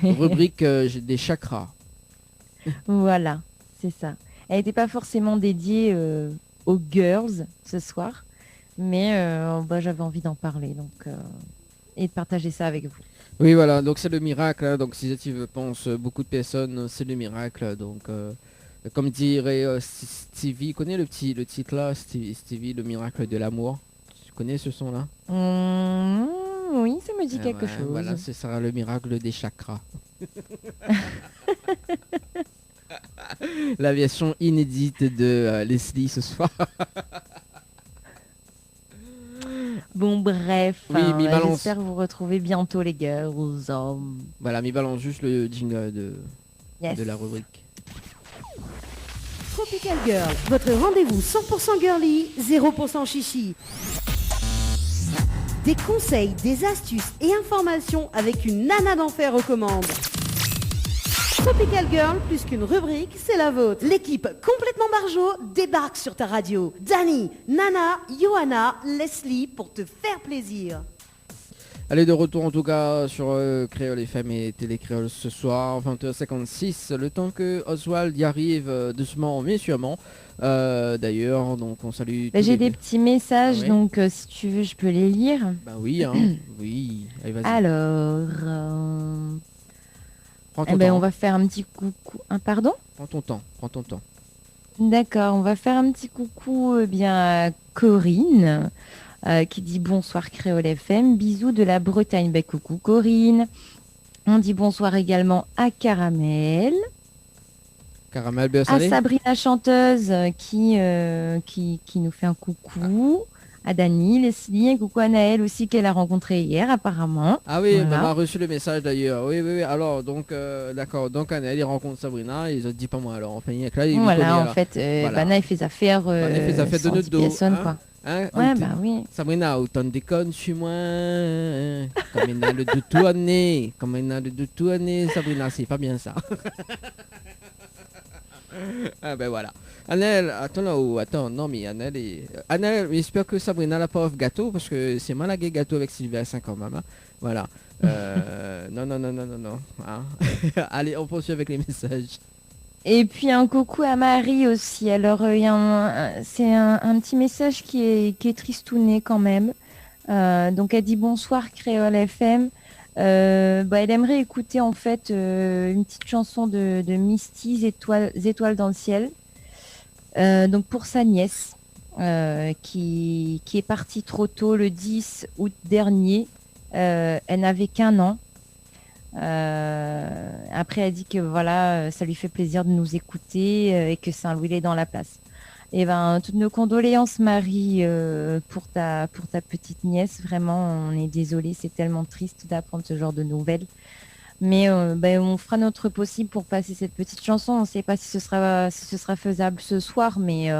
Rubrique des chakras. Voilà, c'est ça. Elle n'était pas forcément dédiée aux girls ce soir, mais j'avais envie d'en parler donc, et de partager ça avec vous. Oui, voilà, donc c'est le miracle. Hein, donc si tu penses, beaucoup de personnes, c'est le miracle. Donc, comme dirait Stevie, connais le titre là, Stevie, le miracle de l'amour. Tu connais ce son-là? Oui, ça me dit quelque chose. Voilà, ce sera le miracle des chakras. La version inédite de Leslie ce soir. Bon, bref, oui, j'espère vous retrouver bientôt les girls. Voilà, mais balance juste le jingle de la rubrique. Tropical Girl, votre rendez-vous 100% girly, 0% chichi. Des conseils, des astuces et informations avec une nana d'enfer aux commandes. Tropical Girl, plus qu'une rubrique, c'est la vôtre. L'équipe complètement barjo débarque sur ta radio. Dani, Nana, Johanna, Leslie pour te faire plaisir. Allez, de retour en tout cas sur Créole FM et Télé Créole ce soir, 20h56, le temps que Oswald y arrive doucement mais sûrement. D'ailleurs, donc on salue... J'ai des petits messages, donc si tu veux, je peux les lire. Bah oui, hein. Oui, allez, vas-y. Alors... Prends ton temps. On va faire un petit coucou... pardon ? Prends ton temps. D'accord, on va faire un petit coucou à Corinne. Qui dit bonsoir Créole FM, bisous de la Bretagne. Coucou Corinne. On dit bonsoir également à Caramel. Caramel beurre salé. À Sabrina chanteuse qui nous fait un coucou. À Dani, Leslie, et coucou à Naël aussi qu'elle a rencontré hier apparemment. Ah oui, voilà. Maman a reçu le message d'ailleurs. Oui. Alors donc d'accord. Donc Naël il rencontre Sabrina, ils ont dit pas moi alors. Enfin là, il voilà, connaît, en fait, Bana il fait ses affaires. Bana fait affaires de notre dos. Personne, quoi. Hein, ouais, oui. Sabrina, autant déconne sur moi. Comme il a le dos tourné. Sabrina, c'est pas bien ça. Ah ben voilà. Annelle, attends, non mais Annelle, j'espère que Sabrina n'a pas offre gâteau parce que c'est moi la gâteau avec Sylvestre quand même. Hein. Voilà. Non. Hein. Allez, on poursuit avec les messages. Et puis un coucou à Marie aussi. Alors c'est un petit message qui est tristouné quand même. Donc elle dit bonsoir Créole FM. Elle aimerait écouter en fait une petite chanson de Misty, Étoiles dans le ciel. Donc pour sa nièce qui est partie trop tôt le 10 août dernier. Elle n'avait qu'1 an. Après elle dit que voilà, ça lui fait plaisir de nous écouter et que Saint-Louis est dans la place. Et toutes nos condoléances Marie pour ta petite nièce. Vraiment, on est désolé, c'est tellement triste d'apprendre ce genre de nouvelles. Mais on fera notre possible pour passer cette petite chanson. On ne sait pas si ce sera faisable ce soir, mais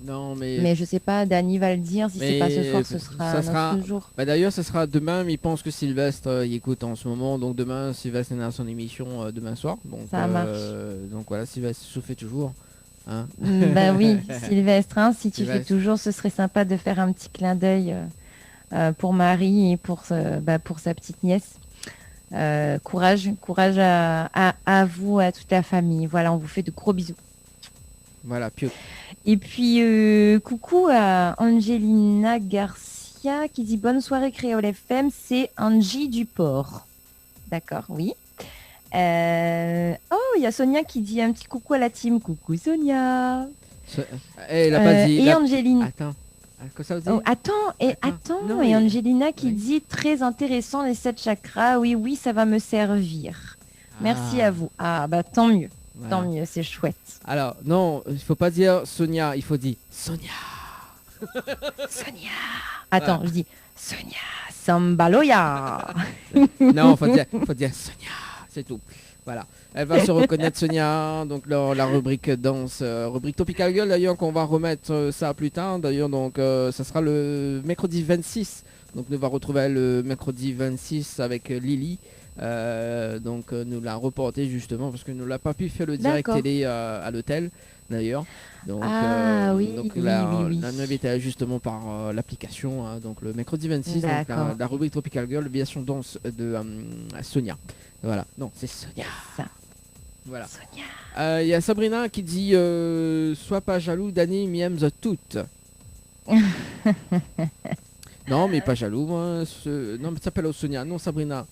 non, mais... Mais je sais pas, Dani va le dire, si c'est pas ce soir, ce sera notre jour. D'ailleurs, ce sera demain, mais il pense que Sylvestre y écoute en ce moment, donc demain, Sylvestre est à son émission demain soir. Donc, ça marche. Donc voilà, Sylvestre souffle toujours. Hein oui, Sylvestre, hein, si tu fais toujours, ce serait sympa de faire un petit clin d'œil pour Marie et pour sa petite nièce. Courage à vous, à toute la famille. Voilà, on vous fait de gros bisous. Voilà, Pio. Et puis, coucou à Angelina Garcia qui dit bonne soirée Créole FM, c'est Angie Duport. D'accord, oui. Oh, il y a Sonia qui dit un petit coucou à la team. Coucou Sonia. Elle a pas dit. Et Angelina. Attends. Que ça veut dire Oh, attends. Non, Et mais- Angelina qui oui. dit très intéressant les 7 chakras. Oui, ça va me servir. Merci à vous. Ah, bah tant mieux. Voilà. Tant mieux, c'est chouette. Alors, non, il faut pas dire Sonia, il faut dire Sonia. Sonia. Attends, je dis Sonia Sambaloya. Non, faut dire Sonia, c'est tout. Voilà. Elle va se reconnaître Sonia, donc la rubrique danse, rubrique Tropical Girl d'ailleurs qu'on va remettre ça plus tard d'ailleurs, donc ça sera le mercredi 26. Donc nous va retrouver le mercredi 26 avec Lily. Donc nous l'a reporté justement parce que nous l'a pas pu faire le direct D'accord. télé à l'hôtel d'ailleurs. Donc, Oui, donc oui, la oui. invité justement par l'application, hein, donc le mercredi 26, donc D'accord. la rubrique Tropical Girl, version danse de Sonia. Voilà, non, c'est Sonia. Ça. Voilà. Sonia. Il y a Sabrina qui dit sois pas jaloux, Dani m'aime toutes. Non, mais pas jaloux, moi. Non, mais ça s'appelle Sonia. Non, Sabrina.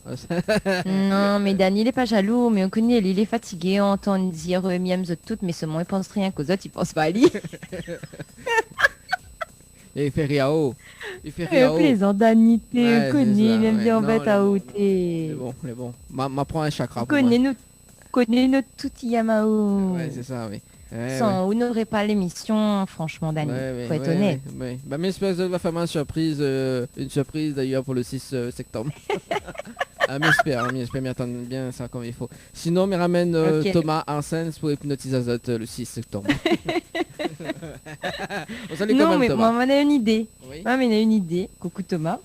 Non, mais Dani, il est pas jaloux, mais on connaît, il est fatigué, on entend dire miam de toutes, mais seulement il pense rien qu'aux autres, il pense pas à lui. Et il fait Riao. Il fait C'est Riao. plaisant, Dani, Ouais, tu c'est connais, ça, il aime ouais. bien Non, embêter à les ôter. C'est bon. M'apprends un chakra. pour Connais notre tout Yamao. moi. Ouais, c'est ça, oui. Ouais, Sans, vous n'aurez pas l'émission, franchement, Dani. Faut être honnête. Ouais. Bah, mais espèce va faire une surprise d'ailleurs pour le 6 septembre. m'espère, mais attends bien ça comme il faut. Sinon, me ramène Ok. Thomas Arsens pour hypnotiser Azote le 6 septembre. On salue quand Non, même mais Thomas. moi, on a une idée. Oui. Moi, on a une idée. Coucou Thomas.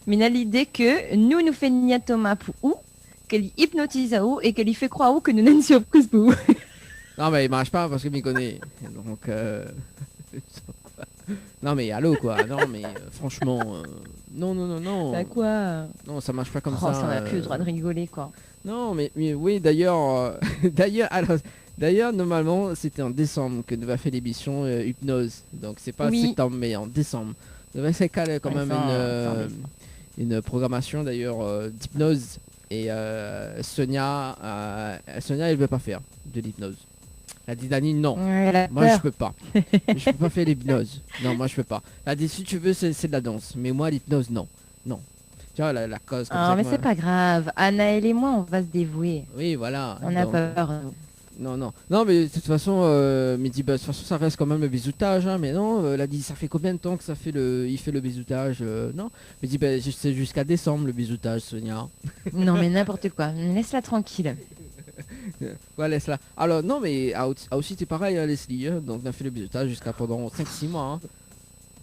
Mais on a l'idée que nous fait nia Thomas pour où, qu'elle hypnotise à où et qu'elle lui fait croire où que nous avons une surprise pour où. Non, mais il marche pas parce qu'il m'y connaît. Donc, non, mais allô quoi. Non, mais franchement, non. Bah quoi? Non, ça marche pas comme Oh, ça. ça n'a plus le droit de rigoler, quoi. Non, mais oui, d'ailleurs, d'ailleurs, normalement, c'était en décembre que nous va faire l'émission Hypnose. Donc, c'est pas Oui. septembre, mais en décembre. Nous va faire caler quand Ouais, même ça, une programmation d'ailleurs d'hypnose. Et Sonia, elle veut pas faire de l'hypnose. Elle a dit Dani, non. Ouais, elle a Moi, je peur. peux pas. Je peux pas faire l'hypnose. Non, moi, je peux pas. Elle a dit, si tu veux, c'est de la danse. Mais moi, l'hypnose, non. Tu vois, la cause comme Ah, ça. mais que c'est moi- pas grave. Anaël et moi, on va se dévouer. Oui, voilà. On a Donc, peur. nous. Non, mais de toute façon, mais dit, bah, de toute façon, ça reste quand même le bisoutage. Hein, mais non, elle a dit, ça fait combien de temps que il fait le bisoutage non. Mais dit, bah, c'est jusqu'à décembre le bisoutage, Sonia. Non, mais n'importe quoi. Laisse-la tranquille. Ouais, laisse-la. Alors, non, mais aussi, c'est pareil, hein, Leslie. Hein, donc, on a fait le bisoutage jusqu'à pendant 5-6 mois. Hein.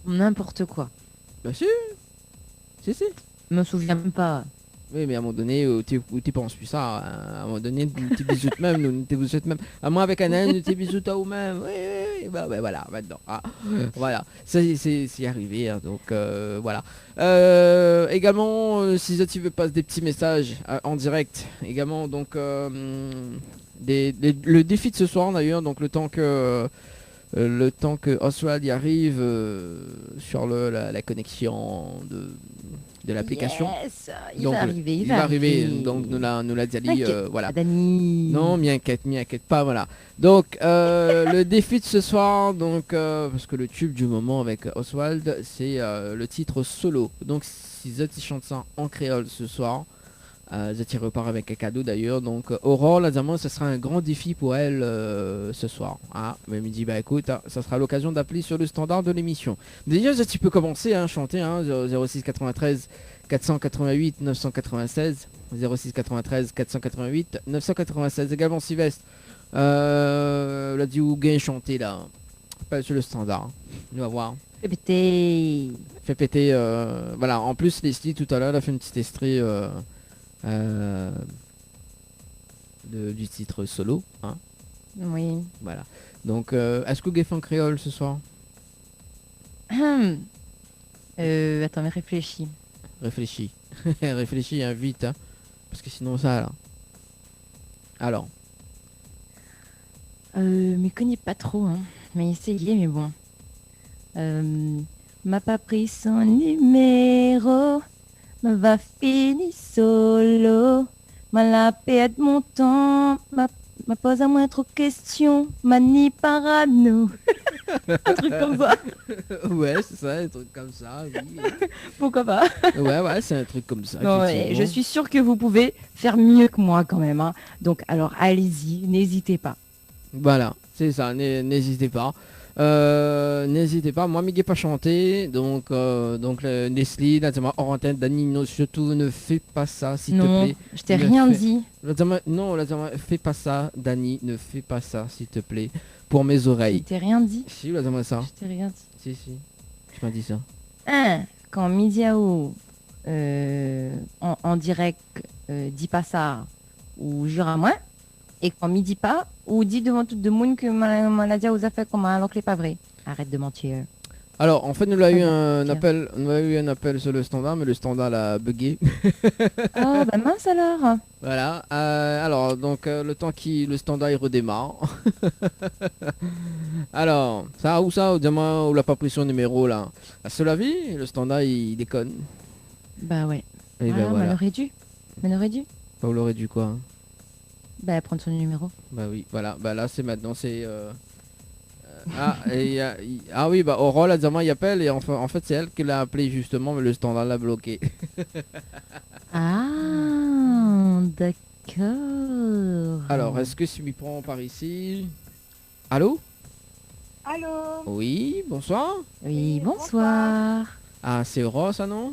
N'importe quoi. Bah, si. Si. Je me souviens même pas. Oui, mais à un moment donné, tu penses plus ça. Hein. À un moment donné, tu bisoutes même, nous tu bisoutes même. À moi, avec un âne, tu bisoutes à vous-même. Oui. Bah, voilà, maintenant. Ah, voilà. C'est arrivé. Hein, donc, voilà. Également, si tu veux passer des petits messages en direct, également, donc, le défi de ce soir, d'ailleurs, donc le temps que Oswald y arrive sur la connexion de l'application. Yes, il Donc, va arriver. il va arriver. Donc nous l'a dit, T'inquiète, voilà. Dani. Non, m'y inquiète pas, voilà. Donc le défi de ce soir, donc parce que le tube du moment avec Oswald, c'est le titre solo. Donc si Zeti chante ça en créole ce soir, Zeti repart avec un cadeau d'ailleurs. Donc Aurore, là, ce sera un grand défi pour elle ce soir. Ah, mais elle me dit bah écoute, hein, ça sera l'occasion d'appeler sur le standard de l'émission. Déjà Zeti peut commencer à chanter, hein, 06 93 488 996 06 93 488 996. Également Sylvestre, l'a dit où gain chanter là, pas sur le standard. On va voir. Fais péter. Fait péter. Voilà. En plus Leslie tout à l'heure elle a fait une petite extrait du titre solo. Hein. Oui. Voilà. Donc est-ce que vous gagnez en créole ce soir? Attends, mais réfléchis. Réfléchis. Réfléchis hein, vite, hein. Parce que sinon ça là. Alors. Mais connais pas trop, hein. Mais essayez, mais bon. M'a pas pris son numéro, me va finir solo. M'a la perdre mon temps, m'a posé à moins trop de questions, m'a ni parano. Un truc comme ça. Ouais, c'est ça, un truc comme ça, oui. Pourquoi pas? Ouais, c'est un truc comme ça. Non, mais effectivement. je suis sûre que vous pouvez faire mieux que moi quand même, hein. Donc alors allez-y, n'hésitez pas. Voilà, c'est ça, n'hésitez pas. N'hésitez pas, moi Miguel pas chanté, donc Nestlé, là, hors antenne, Dani, non, surtout ne fais pas ça s'il te Non, plaît. je t'ai Ne rien fais- dit. Non, fais pas ça, Dani, ne fais pas ça s'il te plaît, pour mes Je oreilles. t'ai rien dit. Si, là, ça. Je t'ai rien dit. Si, tu m'as dit ça. Quand Midiao en direct dit pas ça ou jure à moi, et quand me dit pas ou dit devant tout le monde que maladie vous a fait comme alors que c'est pas vrai. Arrête de mentir. Alors, en fait, nous avons eu un Tiens. appel, sur le standard, mais le standard a bugué. Oh bah mince alors. Voilà. Alors, donc, le temps que le standard il redémarre. Alors, ça ou ça, dis-moi, on l'a pas pris son numéro là. À cela vie, le standard il déconne. Bah ouais. Et ben Mais on voilà. aurait dû. Mais on aurait dû. Bah, vous l'aurez dû quoi hein. Bah prendre son numéro. Bah oui, voilà. Bah là, c'est maintenant, c'est. Ah, ah oui, bah Aurore, là, dis-moi, il appelle et en fait, c'est elle qui l'a appelé justement, mais le standard l'a bloqué. Ah d'accord. Alors, est-ce que si lui prend par ici. Allô? Allô. Oui, bonsoir. Oui, bonsoir. Ah, c'est Aurore, ça non?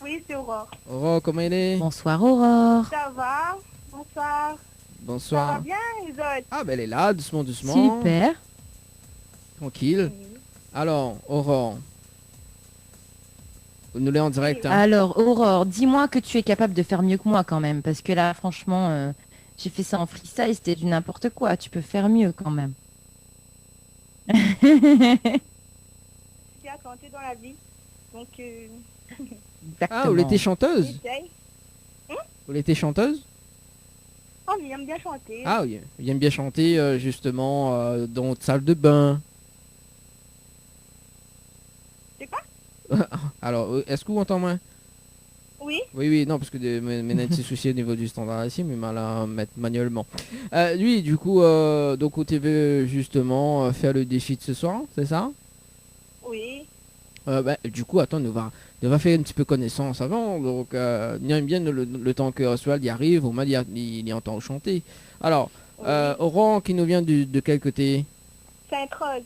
Oui, c'est Aurore. Aurore, comment il est? Bonsoir Aurore. Ça va? Bonsoir. Ça va Bonsoir. bien, les autres? Ah, ben elle est là, doucement, doucement. Super. Tranquille. Alors, Aurore. Nous l'est en direct. Hein. Alors Aurore, dis-moi que tu es capable de faire mieux que moi quand même, parce que là franchement, j'ai fait ça en freestyle, c'était du n'importe quoi. Tu peux faire mieux quand même. Je suis à chanter dans la vie. Donc, Ah, vous l'étiez chanteuse? j'essaye. Vous l'étiez chanteuse? Oh, mais il aime bien chanter. Ah oui, il aime bien chanter justement dans notre salle de bain. C'est quoi? Alors, est-ce que vous entendez moins? Oui. Oui, non, parce que mes petits soucis au niveau du standard ici, mais mal à mettre manuellement. Lui, du coup, donc au TV, justement, faire le défi de ce soir, c'est ça? Oui. Du coup, attends, nous va faire un petit peu connaissance avant. Donc, il aime bien le temps que Oswald y arrive, au moins il entend chanter. Alors, Oui. Oran qui nous vient de quel côté? Sainte-Rose.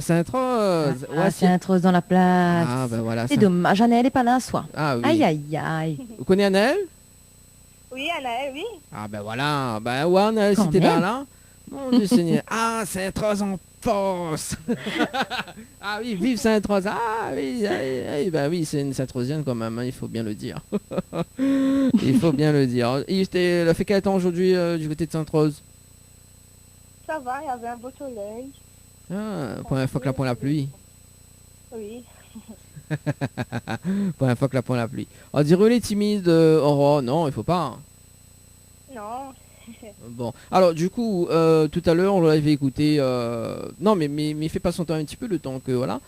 Sainte-Rose. Ah, c'est un trosse dans la place. Ah, ben voilà. C'est dommage, Anaël est pas là, soit. Ah oui. Aïe aïe aïe. Vous connaissez Anaël? Oui, Anaël, oui. Ah ben voilà. Ben ouais, Anaël, Quand c'était même. là. Mon Dieu Seigneur. Ah, Sainte-Rose en force. Ah oui, vive Sainte-Rose. Ah oui, ben oui, c'est une Sainte-Rosienne quand même, hein, il faut bien le dire. Il faut bien le dire. Il a fait quel temps aujourd'hui du côté de Sainte-Rose? Ça va, il y avait un beau soleil. Ah, première fois que la point la pluie. Oui. Première fois que la point la pluie. On dirait les timides, Aurore. Non, il faut pas. Non. Bon, alors du coup, tout à l'heure, on l'avait écouté. Non, mais fait pas son temps un petit peu, le temps que voilà.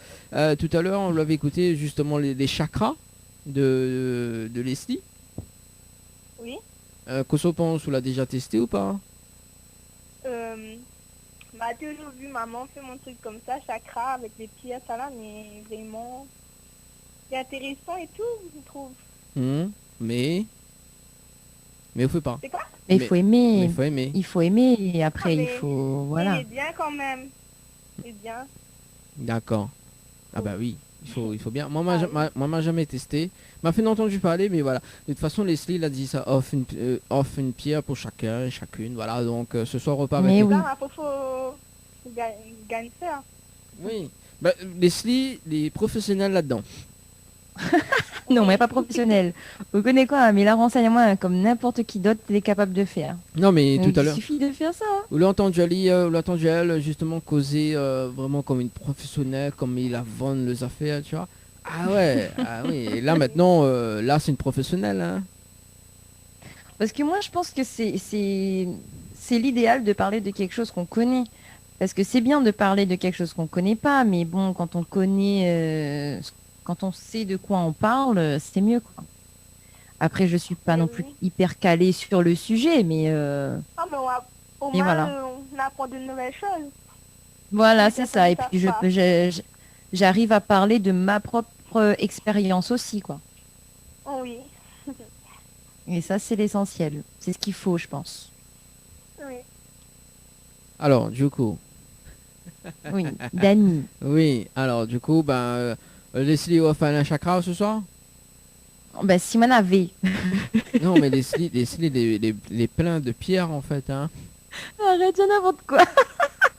Tout à l'heure, on l'avait écouté justement les chakras de Leslie. Oui. Koso pense, vous l'a déjà testé ou pas? M'a toujours vu maman faire mon truc comme ça, chakra, avec des pièces, ça là, mais vraiment, c'est intéressant et tout, je trouve. Mais on fait pas. C'est quoi? Mais il Mais- faut Mais aimer. il faut aimer. Il faut aimer et après Ah, mais- il faut... Il Voilà. est bien quand même. C'est bien. D'accord. Ah bah oui, il faut bien. Moi, Ah m'a jamais testé. M'a fait entendu parler, mais voilà. De toute façon, Leslie il a dit ça offre une pierre pour chacun et chacune. Voilà, donc ce soir repas avec Mais les- oui. Là, faut gagner ça. Oui. Bah, Leslie, les professionnels là-dedans. Non, mais pas professionnel. Vous connaissez quoi? Mais là, renseigne-moi, comme n'importe qui d'autre, il est capable de faire. Non, mais Donc, tout à l'heure. Il suffit de faire ça. Vous l'avez entendu elle justement causer vraiment comme une professionnelle, comme il a vendu les affaires, tu vois. Ah Ah ouais, ah oui. Et là maintenant, là c'est une professionnelle. Hein. Parce que moi, je pense que c'est l'idéal de parler de quelque chose qu'on connaît. Parce que c'est bien de parler de quelque chose qu'on connaît pas, mais bon, quand on connaît, quand on sait de quoi on parle, c'est mieux, quoi. Après, je suis pas non plus Oui. hyper calée sur le sujet, mais Ah, mais au Et moins, voilà. on apprend de nouvelles choses. voilà, Les c'est personnes ça. ne Et savent puis, pas. j'arrive à parler de ma propre expérience aussi, quoi. Oh, oui. Et ça, c'est l'essentiel. C'est ce qu'il faut, je pense. Oui. Alors du coup, Oui, Dani. oui. Alors du coup, ben Leslie va faire un chakra ce soir. Ben, Simone avait. Non mais Leslie les plein de pierres en fait. Hein. Arrête, c'est n'importe quoi.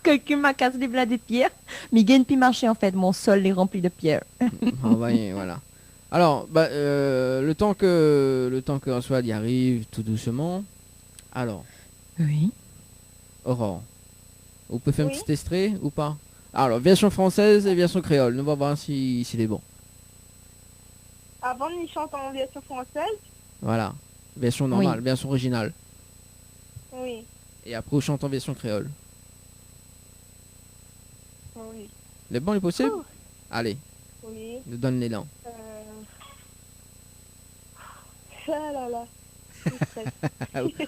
Quelqu'un m'a cassé des blades de pierre. Mais il gagne plus marcher, en fait. Mon sol est rempli de pierres. Ah, voilà. Alors, bah, le temps que Oswald y arrive tout doucement. Alors, Oui. Aurore, vous pouvez faire un Oui. petit extrait ou pas? Alors, version française et version créole. Nous va voir si s'il est bon. Avant, ils chantent en version française. Voilà. Version normale, version originale. Oui. Et après, on chante en version créole. Oui. Les bons, les possibles? Oh. Allez, Oui. nous donne l'élan. Ah là là. Je stresse.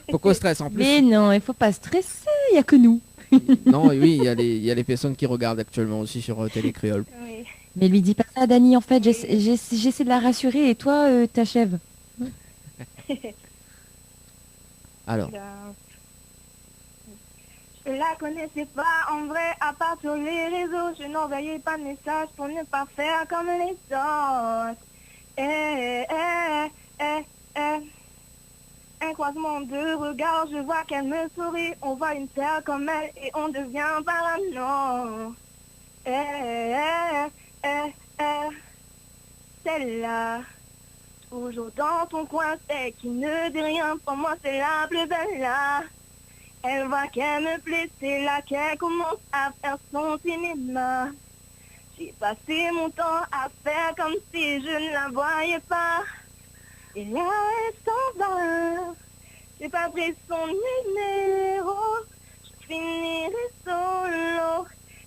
Pourquoi stress en plus? Mais non, il faut pas stresser. Il n'y a que nous. Non, oui, il y a les personnes qui regardent actuellement aussi sur Télé Créole. Oui. Mais lui dis pas ça, Dani. En fait, j'essaie de la rassurer et toi, t'achèves. Alors, Je la connaissais pas en vrai, à part sur les réseaux. Je n'envoyais pas de message pour ne pas faire comme les autres. Un croisement de regards, je vois qu'elle me sourit. On voit une terre comme elle et on devient parano. Celle-là, toujours dans ton coin, c'est qui ne dit rien. Pour moi, c'est la plus belle là. Elle voit qu'elle me plaît, c'est là qu'elle commence à faire son cinéma. J'ai passé mon temps à faire comme si je ne la voyais pas. Et là, elle s'en va. J'ai pas pris son numéro. Je finirai solo.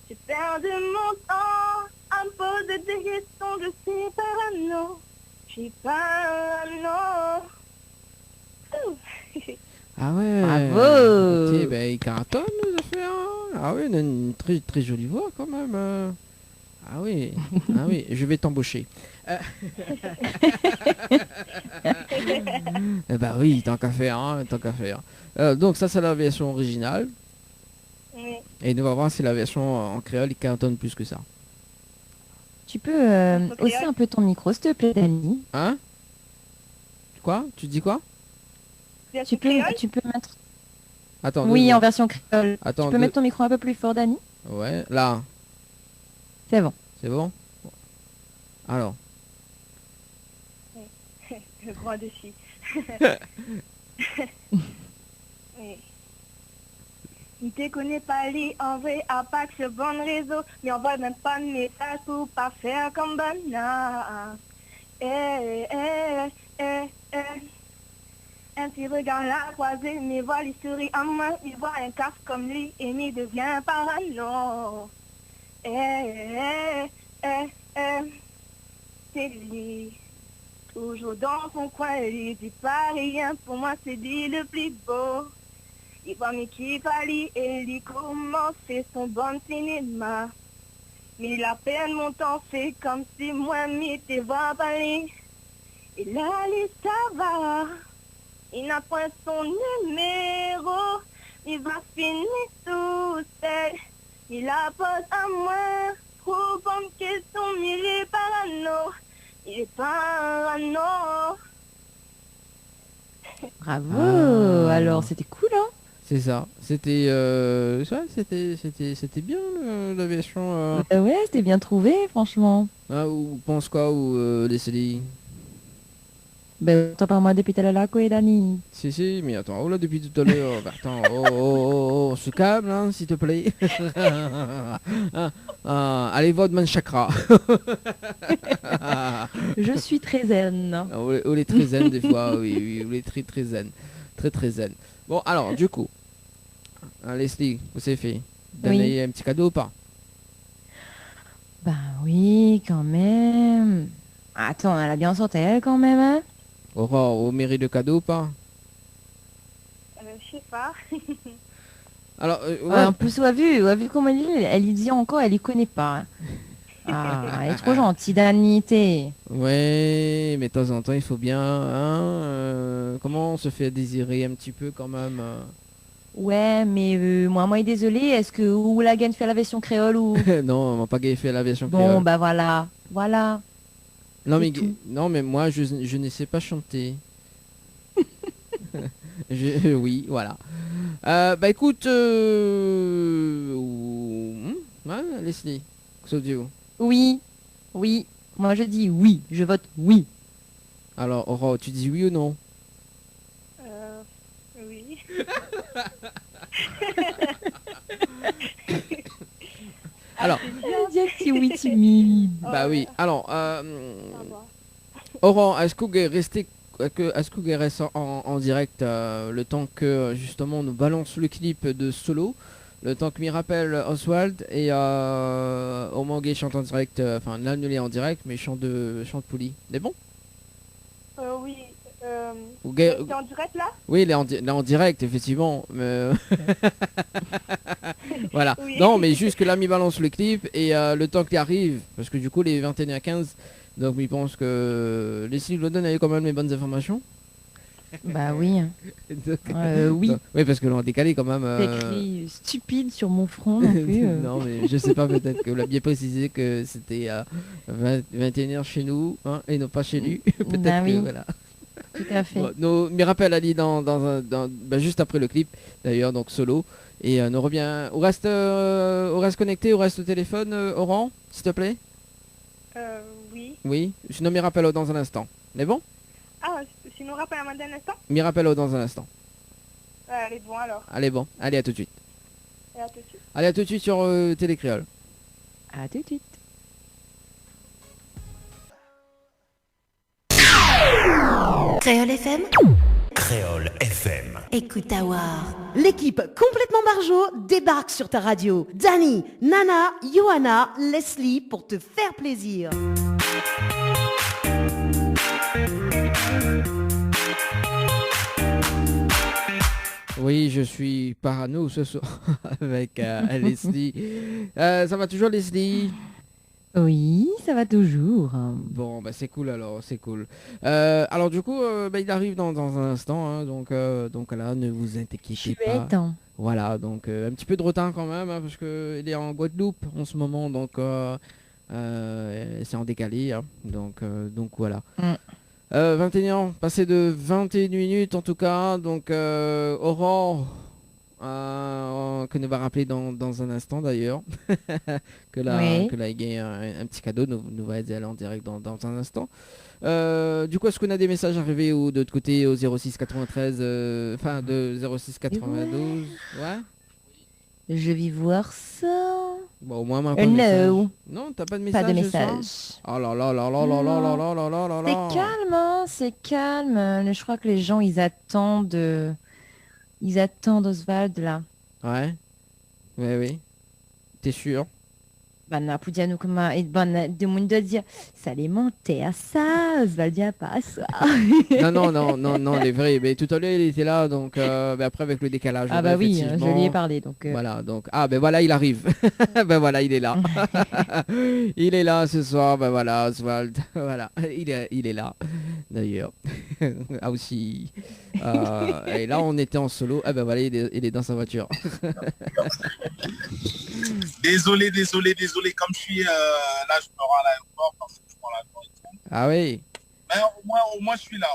J'ai perdu mon temps à me poser des questions. Je suis parano. Je suis parano. ah ouais. Bravo. Ok, ben il cartonne nos affaires. Hein. Ah oui, il a une très très jolie voix quand même. Ah oui, ah oui, je vais t'embaucher. Eh bah oui, tant qu'à faire, hein, tant qu'à faire. Donc ça c'est la version originale. Oui. Et nous allons voir si la version en créole il cartonne plus que ça. Tu peux hausser un peu ton micro, s'il te plaît, Dani. Hein? Quoi? Tu dis quoi? Version créole? Tu peux mettre... Attends. Oui, en version créole. Attends, Tu peux mettre ton micro un peu plus fort, Dani? Ouais, là, C'est bon. c'est bon? Alors. Le grand défi. Oui. Ne te connais pas lui en vrai, à part que ce bon réseau. Mais on voit même pas de message pour pas faire comme Bana. Un petit regard la croisé, mais voit lui sourit en main. Il voit un casque comme lui et il devient parano. C'est lui. Toujours dans son coin, il dit pas rien. Pour moi, c'est lui le plus beau. Il voit Mickey Pali et il commence son bon cinéma. Mais la peine mon temps, c'est comme si moi, m'étais voir parler. Et là, ça va. Il n'a point son numéro. Il va finir tout seul. Il la pose à moi. Trop bonne question, mais il est parano. Il est parano. Bravo. Ah. Alors, c'était cool, hein? C'est ça. C'était c'était bien la version. Ouais, c'était bien trouvé, franchement. Ou pense quoi ou Leslie? Ben, t'en parles moi depuis tout à l'heure, quoi, Dani. Si, mais attends, oh là, depuis tout à l'heure, bah, attends, on se calme, hein, s'il te plaît. Allez, vote Man Chakra. Je suis très zen. On est très zen des fois, oui, on est très zen. Très zen. Bon, alors, du coup, Leslie, vous savez fait donner un petit cadeau ou pas? Bah oui, quand même. Attends, elle a bien sorti elle quand même, hein. Aurore, au mérite de cadeau ou pas? Je sais pas. Alors, Ouais, en plus, on a vu comment elle y dit encore, elle y connaît pas. Ah, elle est trop gentille, Danité. ouais, mais de temps en temps, il faut bien, hein, comment on se fait désirer un petit peu quand même. Ouais, mais moi, désolé, est-ce que Oulagan fait la version créole ou... Non, on m'a pas fait la version Bon, créole. bah voilà. Non, c'est mais, tout. non, mais moi, je ne sais pas chanter. Oui, voilà. Bah écoute, ouais, Leslie, Xodio. Oui, moi je dis oui, je vote oui. Alors, Aurore, tu dis oui ou non? Oui. Alors, Elle dit un petit oui timide. bah oui. Alors, Ça va. Aurore, est-ce que vous restez, est-ce que vous restez en direct le temps que justement on nous balance le clip de Solo, le temps que m'y rappelle Oswald et Omangue chante en direct, enfin l'annulé en direct, mais chante de Pouli. C'est bon? Oui. Ou T'es en direct là? Oui, il est là en direct, effectivement. Mais... voilà. Oui. Non, mais juste que là, il balance le clip et le temps qu'il arrive, parce que du coup, les 21h15, donc il pense que Leslie Loden a eu quand même les bonnes informations. Bah oui. Donc, Oui. oui, parce que l'on a décalé quand même. C'est écrit stupide sur mon front non plus. Non, mais je sais pas, peut-être que vous l'avez bien précisé que c'était à 21h chez nous, hein, et non pas chez lui. Peut-être Bah que oui. voilà. Tout à fait. Bon, me rappelle Ali juste après le clip d'ailleurs, donc Solo, et nous revient. On reste connecté, on reste au téléphone, Oran, s'il te plaît. Oui. Oui, je ne me rappelle dans un instant. Mais bon, Ah, sinon rappelle un d'un instant. me rappelle dans un instant. Allez, bon alors. Allez bon, allez à tout de suite. Et à tout de suite. Allez à tout de suite sur Télécréole. À tout de suite. Créole FM, Créole FM. écoute avoir. L'équipe complètement barjo débarque sur ta radio. Dani, Nana, Johanna, Leslie pour te faire plaisir. Oui, je suis parano ce soir avec Leslie. Ça va toujours, Leslie? Oui, ça va toujours. Bon, bah c'est cool alors, c'est cool. Alors du coup, il arrive dans un instant, hein, donc là, ne vous inquiétez pas. Chouette. Voilà, donc un petit peu de retard quand même, hein, parce que il est en Guadeloupe en ce moment, donc c'est en décalé, hein, donc voilà. 21h, passé de 21 minutes en tout cas, donc Aurore, que nous va rappeler dans un instant d'ailleurs, que là il y a un petit cadeau, nous va aider à aller en direct dans un instant. Du coup, est-ce qu'on a des messages arrivés ou de l'autre côté au 06 93, enfin de 06 92, ouais. Je vais voir ça. Bon, au moins, pas de No. message. Non, t'as pas de message. Pas de ce soir? message. Oh là là là là là là là là là là là là. C'est calme, hein, c'est calme. Je crois que les gens, ils attendent Oswald là. Ouais. Oui. T'es sûr? Ben, Poudiano, comment, et ben, de monde de dire, ça les montait à ça, Oswald dit pas à ça. non, les vrais. Mais tout à l'heure, il était là, donc mais après avec le décalage. Ah bah oui, je effectivement. lui ai parlé, donc. Voilà, donc ben voilà, il arrive. Ben voilà, il est là. Il est là ce soir. Ben voilà, Oswald. Voilà, il est là. D'ailleurs. Ah aussi. Et là, on était en solo. Ah ben voilà, il est dans sa voiture. Désolé, comme je suis là, je me rends à l'aéroport parce que je prends l'avion et tout. Ah oui. Mais au moins je suis là,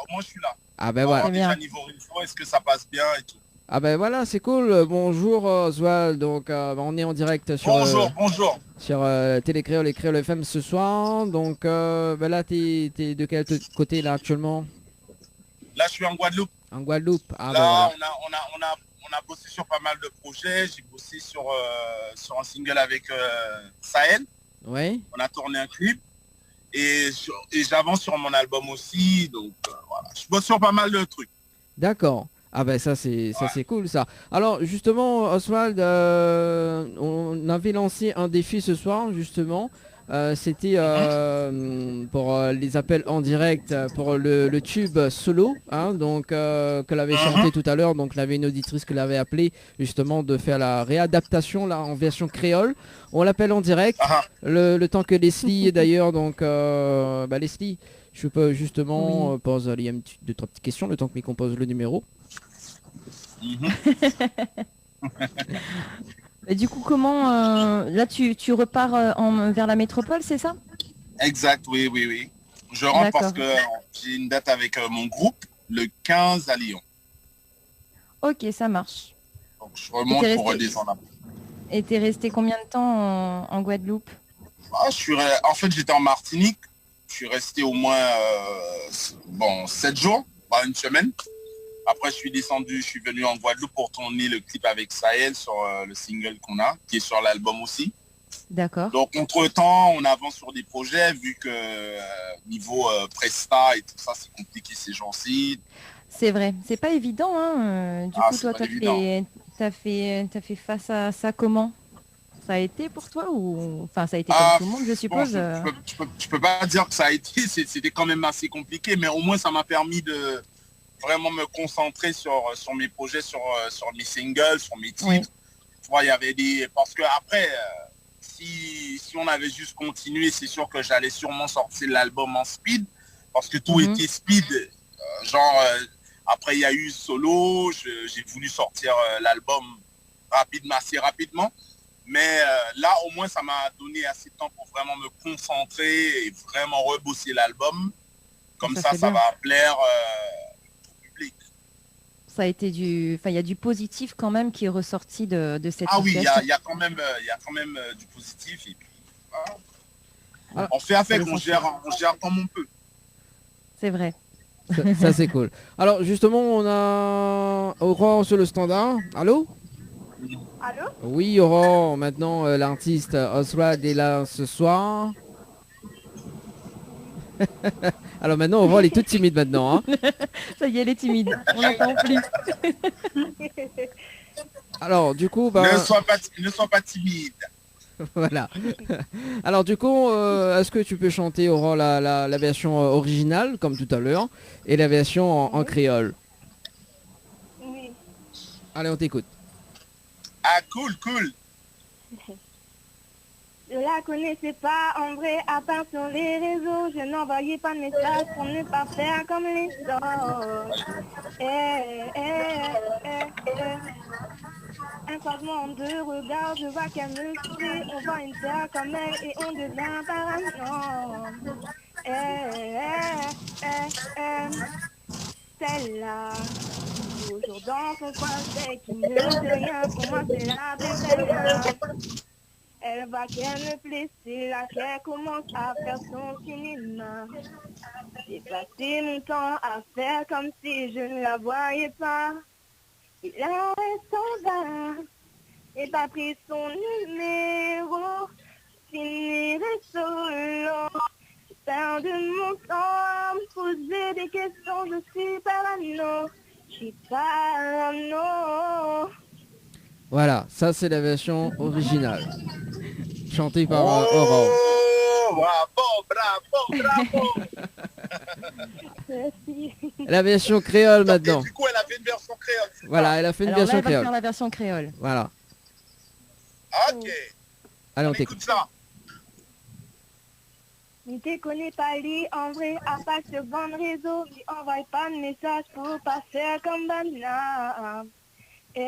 Ah ben voilà. Déjà niveau info, est-ce que ça passe bien et tout. Ah ben voilà, c'est cool. Bonjour Oswald. Donc on est en direct sur Bonjour. Sur Télécréole et Créole FM ce soir. Donc là, t'es de quel côté là actuellement? Là, je suis en Guadeloupe. En Guadeloupe. Ah, Là, bah, voilà. on a bossé sur pas mal de projets. J'ai bossé sur un single avec Sahel. Ouais. On a tourné un clip. Et j'avance sur mon album aussi. Donc, voilà. Je bosse sur pas mal de trucs. D'accord. Ah ben ça c'est cool ça. Alors justement Oswald, on avait lancé un défi ce soir justement. C'était pour les appels en direct pour le tube solo, hein, donc que l'avait chanté tout à l'heure. Donc l'avait une auditrice que l'avait appelé justement de faire la réadaptation là en version créole. On l'appelle en direct. Le temps que Leslie d'ailleurs, donc Leslie, je peux justement poser il y a deux trois petites questions le temps que m'y compose le numéro. Et du coup, comment là tu repars vers la métropole, c'est ça? Exact, oui. Je rentre parce que j'ai une date avec mon groupe le 15 à Lyon. Ok, ça marche. Donc je remonte pour redescendre. Et t'es resté combien de temps en Guadeloupe? En fait, j'étais en Martinique. Je suis resté au moins 7 jours, pas une semaine. Après, je suis venu en Guadeloupe pour tourner le clip avec Sahel sur le single qu'on a, qui est sur l'album aussi. D'accord. Donc, entre-temps, on avance sur des projets, vu que niveau Presta et tout ça, c'est compliqué ces jours-ci. C'est vrai, c'est pas évident. Hein. Du coup, toi, t'as fait face à ça comment? Ça a été pour toi ou... Enfin, ça a été comme tout le monde, je suppose. Je peux pas dire que ça a été, c'était quand même assez compliqué, mais au moins, ça m'a permis de vraiment me concentrer sur mes projets, sur mes singles, sur mes titres. Oui. Tu vois, il y avait parce que après, si on avait juste continué, c'est sûr que j'allais sûrement sortir l'album en speed, parce que tout était speed. Après, il y a eu solo, j'ai voulu sortir l'album assez rapidement. Mais là, au moins, ça m'a donné assez de temps pour vraiment me concentrer et vraiment rebosser l'album. Comme ça va plaire ça a été il y a du positif quand même qui est ressorti de cette situation. Ah oui, il y a quand même du positif. Et puis, voilà. On fait avec, on gère comme on peut. C'est vrai. Ça c'est cool. Alors justement, on a Aurore sur le standard. Allô? Allô? Oui, Aurore, maintenant l'artiste Oswald est là ce soir. Alors maintenant, Aurore, elle est toute timide maintenant. Hein. Ça y est, elle est timide. On n'entend plus. Alors, du coup... Ne sois pas timide. Voilà. Alors, du coup, est-ce que tu peux chanter, Aurore, la version originale, comme tout à l'heure, et la version en créole? Oui. Allez, on t'écoute. Ah, cool. Je la connaissais pas en vrai, à part sur les réseaux. Je n'envoyais pas de message pour ne pas faire comme les autres. Un croisement de regard, je vois qu'elle me suit. On voit une terre comme elle et on devient parano. Celle-là, toujours dans son coin, c'est qui ne sait rien. Pour moi, c'est la plus belle. Elle va qu'elle me plaît, c'est là qu'elle commence à faire son cinéma. J'ai passé mon temps à faire comme si je ne la voyais pas. Et là, elle s'en va. J'ai pas pris son numéro. Je finirai solo. Je perds de mon temps à me poser des questions. Je suis parano. Je suis parano. Voilà, ça c'est la version originale. Chantée par Aurore. Bravo. Merci. La version créole maintenant. Du coup, elle a fait une version créole. Voilà, elle a fait une version là, elle va créole. faire la version créole. Voilà. Ok. Allez, on écoute t'écoute. ça. Ne te connais pas lui en vrai, à part ce bon réseau. Lui envoie pas de message pour pas faire comme Bana. Un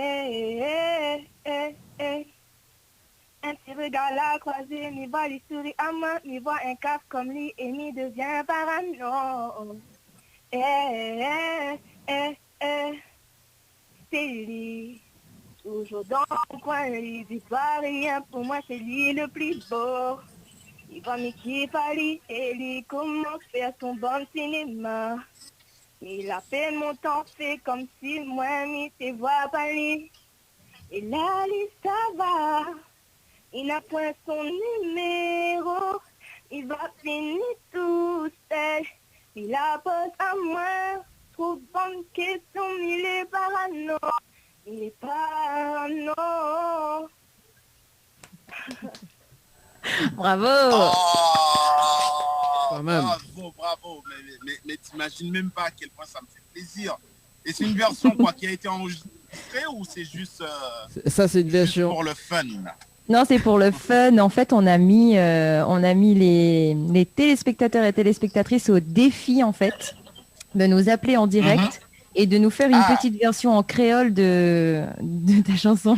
petit regard là croisé, m'y voit lui sourit à moi, m'y voit un caf comme lui et m'y devient parano. C'est lui, toujours dans mon coin, il dit pas rien, pour moi c'est lui le plus beau. Il va me kiffer lui et lui commence à faire son bon cinéma. Et la peine mon temps fait comme si moi m'y te vois parler. Et là, ça va. Il n'a point son numéro. Il va finir tout seul. Il la pose à moi. Trop bonne question, il est parano. Il est parano. Bravo. Quand même. Bravo. Mais t'imagines même pas à quel point ça me fait plaisir. Et c'est une version quoi qui a été enregistrée ou c'est juste Ça, c'est une version. pour le fun? Non, c'est pour le fun. En fait, on a mis les téléspectateurs et téléspectatrices au défi, en fait, de nous appeler en direct et de nous faire une petite version en créole de ta chanson.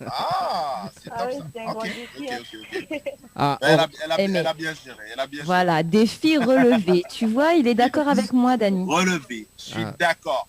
Ah, c'est top Ah oui, ça. c'est un grand Ok. défi, Ah, Elle a mais- bien géré. Voilà, défi relevé. Tu vois, il est d'accord avec moi, Dani. Relevé. Je suis Ah. d'accord.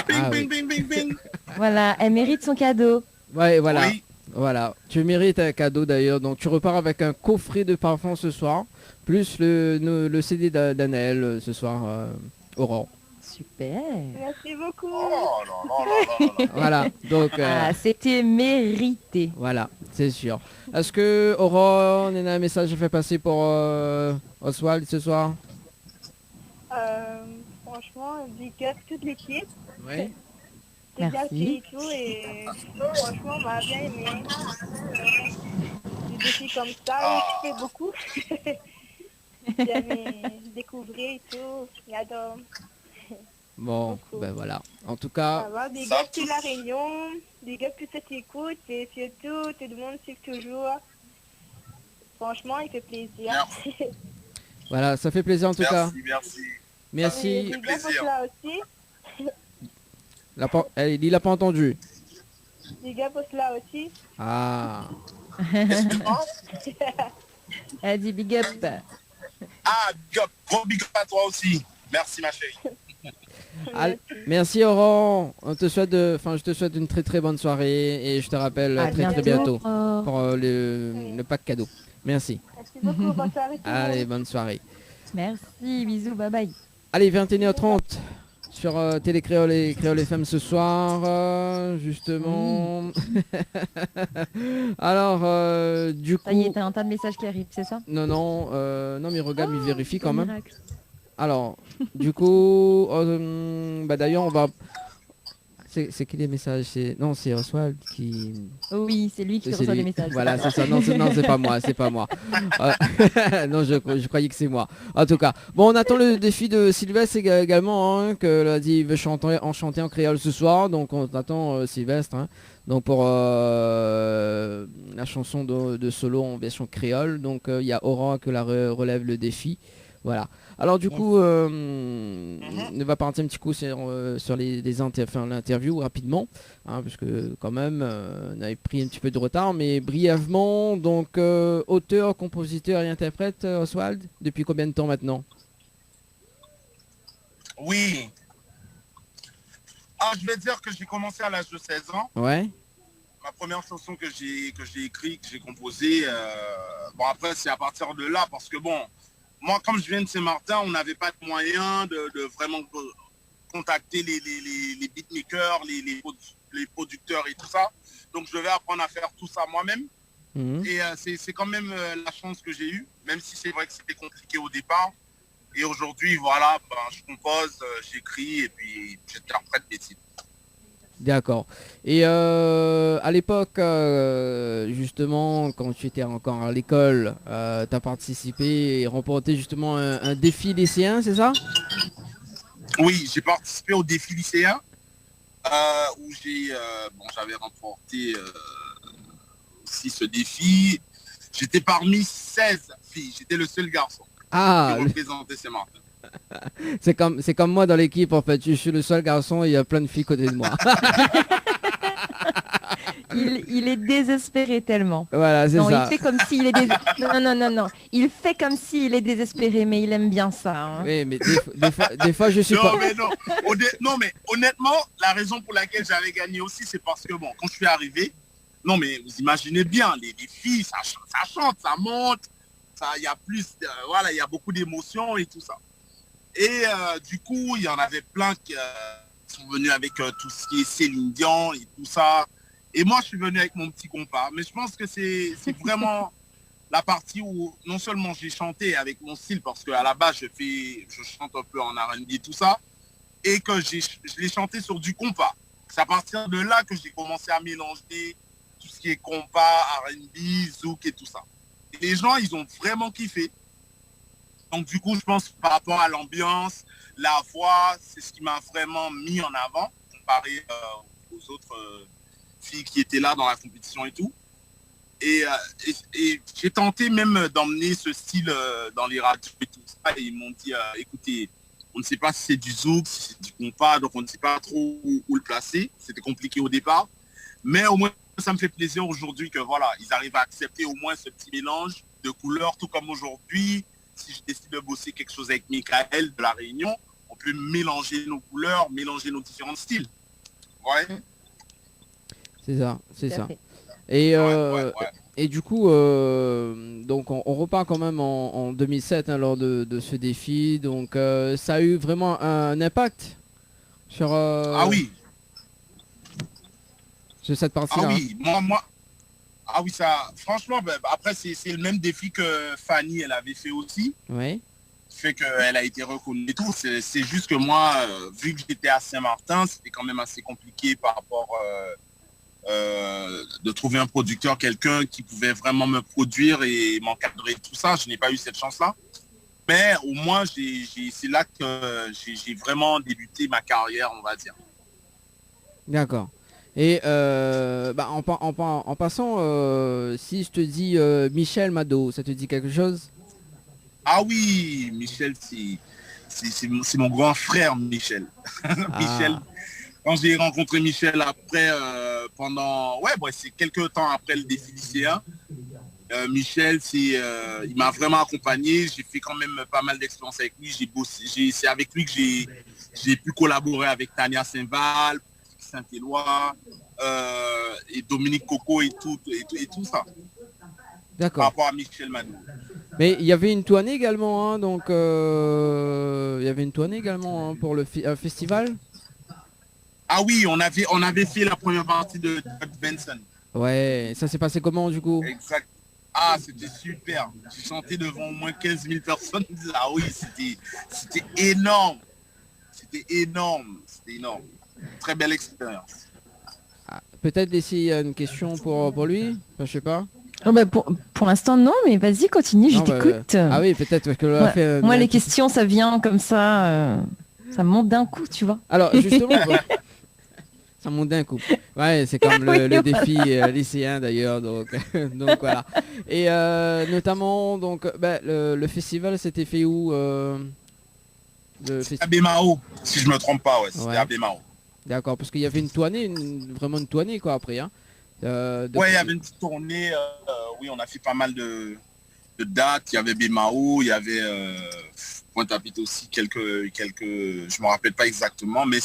Bing, Ah, bing, bing, bing, bing. Voilà, elle mérite son cadeau. ouais, voilà. Oui. Voilà, tu mérites un cadeau d'ailleurs, donc tu repars avec un coffret de parfum ce soir, plus le CD d'Anaël ce soir, Aurore. Super. Merci beaucoup. Oh là là là là là. Voilà, donc Ah, c'était mérité. voilà, c'est sûr. Est-ce que Aurore, on a un message à faire passer pour Oswald ce soir? Franchement, big up toute l'équipe. Oui. C'est bien Merci. fait et tout. Et franchement, on m'a bien aimé. Des défis comme ça, je fais beaucoup. J'avais découvert et tout. J'adore. Bon, Beaucoup. ben voilà. En tout cas, Ça va, big Ça up toute la Réunion. Big up toute cette écoute. Et surtout, tout le monde suit toujours. Franchement, il fait plaisir. voilà, ça fait plaisir en tout cas. Merci. Et Merci. big up pour plaisir. cela aussi. Il l'a pas entendu. Big up pour cela aussi. Ah, Excuse-moi. Elle dit big up. Ah, big up. Gros big up à toi aussi. Merci ma chérie. merci Aurore. Je te souhaite une très très bonne soirée et je te rappelle À très bientôt Aurore. pour le pack cadeau. Merci. Merci beaucoup. Bonne soirée tout le monde. Allez, bonne soirée. Merci, bisous, bye bye. Allez, 21h30 sur Télé Créole et Créole FM ce soir, justement. Alors, du coup... Ça y est, t'as un tas de messages qui arrivent, c'est ça? Non, mais regarde, il vérifie quand même. Miracle. Alors, du coup, d'ailleurs, on va... C'est qui les messages? Non, c'est Oswald qui... Oui, c'est lui qui C'est reçoit lui. les messages. Voilà, c'est ça. Non, c'est pas moi, c'est pas moi. Non, je croyais que c'est moi. En tout cas, bon, on attend le défi de Sylvestre également, hein, que l'a dit, il veut chanter en créole ce soir, donc on attend Sylvestre. Hein, donc pour la chanson de solo en version créole, donc il y a Aurore que la relève le défi. Voilà. Alors du coup, on va partir un petit coup sur l'interview rapidement, hein, parce que quand même, on avait pris un petit peu de retard, mais brièvement, donc auteur, compositeur et interprète, Oswald, depuis combien de temps maintenant? Oui. Ah, je vais dire que j'ai commencé à l'âge de 16 ans. Ouais. Ma première chanson que j'ai écrite, que j'ai composée, bon après c'est à partir de là, parce que bon, moi comme je viens de Saint-Martin, on n'avait pas de moyens de vraiment contacter les beatmakers, les producteurs et tout ça. Donc je devais apprendre à faire tout ça moi-même. Mhm. Et c'est quand même la chance que j'ai eue, même si c'est vrai que c'était compliqué au départ. Et aujourd'hui, voilà, je compose, j'écris et puis j'interprète des titres. D'accord. Et à l'époque, justement, quand tu étais encore à l'école, tu as participé et remporté justement un défi lycéen, c'est ça? Oui, j'ai participé au défi lycéen où j'avais remporté aussi ce défi. J'étais parmi 16 filles, j'étais le seul garçon Ah, qui représentait Saint-Martin. c'est comme moi dans l'équipe en fait, je suis le seul garçon et il y a plein de filles côté de moi. Il est désespéré tellement. Voilà, c'est Non, ça. il fait comme s'il est non. Il fait comme s'il est désespéré, mais il aime bien ça. Hein. Oui, mais des fois je suis pas... Non, mais honnêtement, la raison pour laquelle j'avais gagné aussi, c'est parce que bon, quand je suis arrivé, non mais vous imaginez bien, les filles, ça chante, ça monte, il y a plus, voilà, il y a beaucoup d'émotions et tout ça. Et du coup, il y en avait plein qui sont venus avec tout ce qui est Céline Dion et tout ça. Et moi, je suis venu avec mon petit compas. Mais je pense que c'est vraiment la partie où non seulement j'ai chanté avec mon style, parce qu'à la base, je chante un peu en R&B et tout ça, et que je l'ai chanté sur du compas. C'est à partir de là que j'ai commencé à mélanger tout ce qui est compas, R&B, zouk et tout ça. Et les gens, ils ont vraiment kiffé. Donc du coup, je pense par rapport à l'ambiance, la voix, c'est ce qui m'a vraiment mis en avant, comparé aux autres filles qui étaient là dans la compétition et tout. Et j'ai tenté même d'emmener ce style dans les radios et tout ça. Et ils m'ont dit, écoutez, on ne sait pas si c'est du zouk, si c'est du compas, donc on ne sait pas trop où le placer. C'était compliqué au départ. Mais au moins, ça me fait plaisir aujourd'hui que voilà, ils arrivent à accepter au moins ce petit mélange de couleurs, tout comme aujourd'hui. Si je décide de bosser quelque chose avec Michael de La Réunion, on peut mélanger nos couleurs, mélanger nos différents styles. Ouais. C'est ça, c'est Tout à ça. fait. Et, Ouais. et du coup, donc on repart quand même en 2007 hein, lors de ce défi. Donc ça a eu vraiment un impact sur, Ah oui, sur cette partie-là. ah oui, moi. Ah oui, ça, franchement, après, c'est le même défi que Fanny, elle avait fait aussi. Oui. Fait qu'elle a été reconnue et tout. C'est juste que moi, vu que j'étais à Saint-Martin, c'était quand même assez compliqué par rapport de trouver un producteur, quelqu'un qui pouvait vraiment me produire et m'encadrer, tout ça. Je n'ai pas eu cette chance-là. Mais au moins, c'est là que j'ai vraiment débuté ma carrière, on va dire. D'accord. Et en passant, si je te dis Michel Mado, ça te dit quelque chose? Ah oui, Michel, c'est mon grand frère, Michel. Michel, quand j'ai rencontré Michel après, c'est quelques temps après le défi lycéen, Michel, il m'a vraiment accompagné. J'ai fait quand même pas mal d'expériences avec lui. C'est avec lui que j'ai pu collaborer avec Tania Saint-Val, Saint-Éloi, et Dominique Coco et tout ça. Par D'accord. rapport à Michel Mano. Mais il y avait une tournée également, hein, donc il y avait une tournée également hein, pour le festival. Ah oui, on avait fait la première partie de George Benson. Ouais, ça s'est passé comment du coup? Exact. Ah, c'était super. J'ai chanté devant au moins 15 000 personnes. Ah oui, c'était énorme. C'était énorme. Très belle expérience. Ah, peut-être ici une question pour lui, enfin, je sais pas. Oh bah pour l'instant non, mais vas-y continue, je Non, bah, t'écoute. ah oui, peut-être parce que Ouais. a fait. Moi les questions ça vient comme ça, ça monte d'un coup, tu vois. Alors justement, ça monte d'un coup. Ouais, c'est comme Oui, le défi lycéen d'ailleurs, donc donc voilà. Et notamment donc le festival s'était fait où À Bémao, si je me trompe pas, ouais. C'était Ouais. à Bémao. D'accord, parce qu'il y avait une tournée, vraiment une tournée quoi après. Hein. Ouais, il y avait une petite tournée. Oui, on a fait pas mal de dates. Il y avait Bémao, il y avait Pointe-à-Pitre aussi, quelques. Je me rappelle pas exactement, mais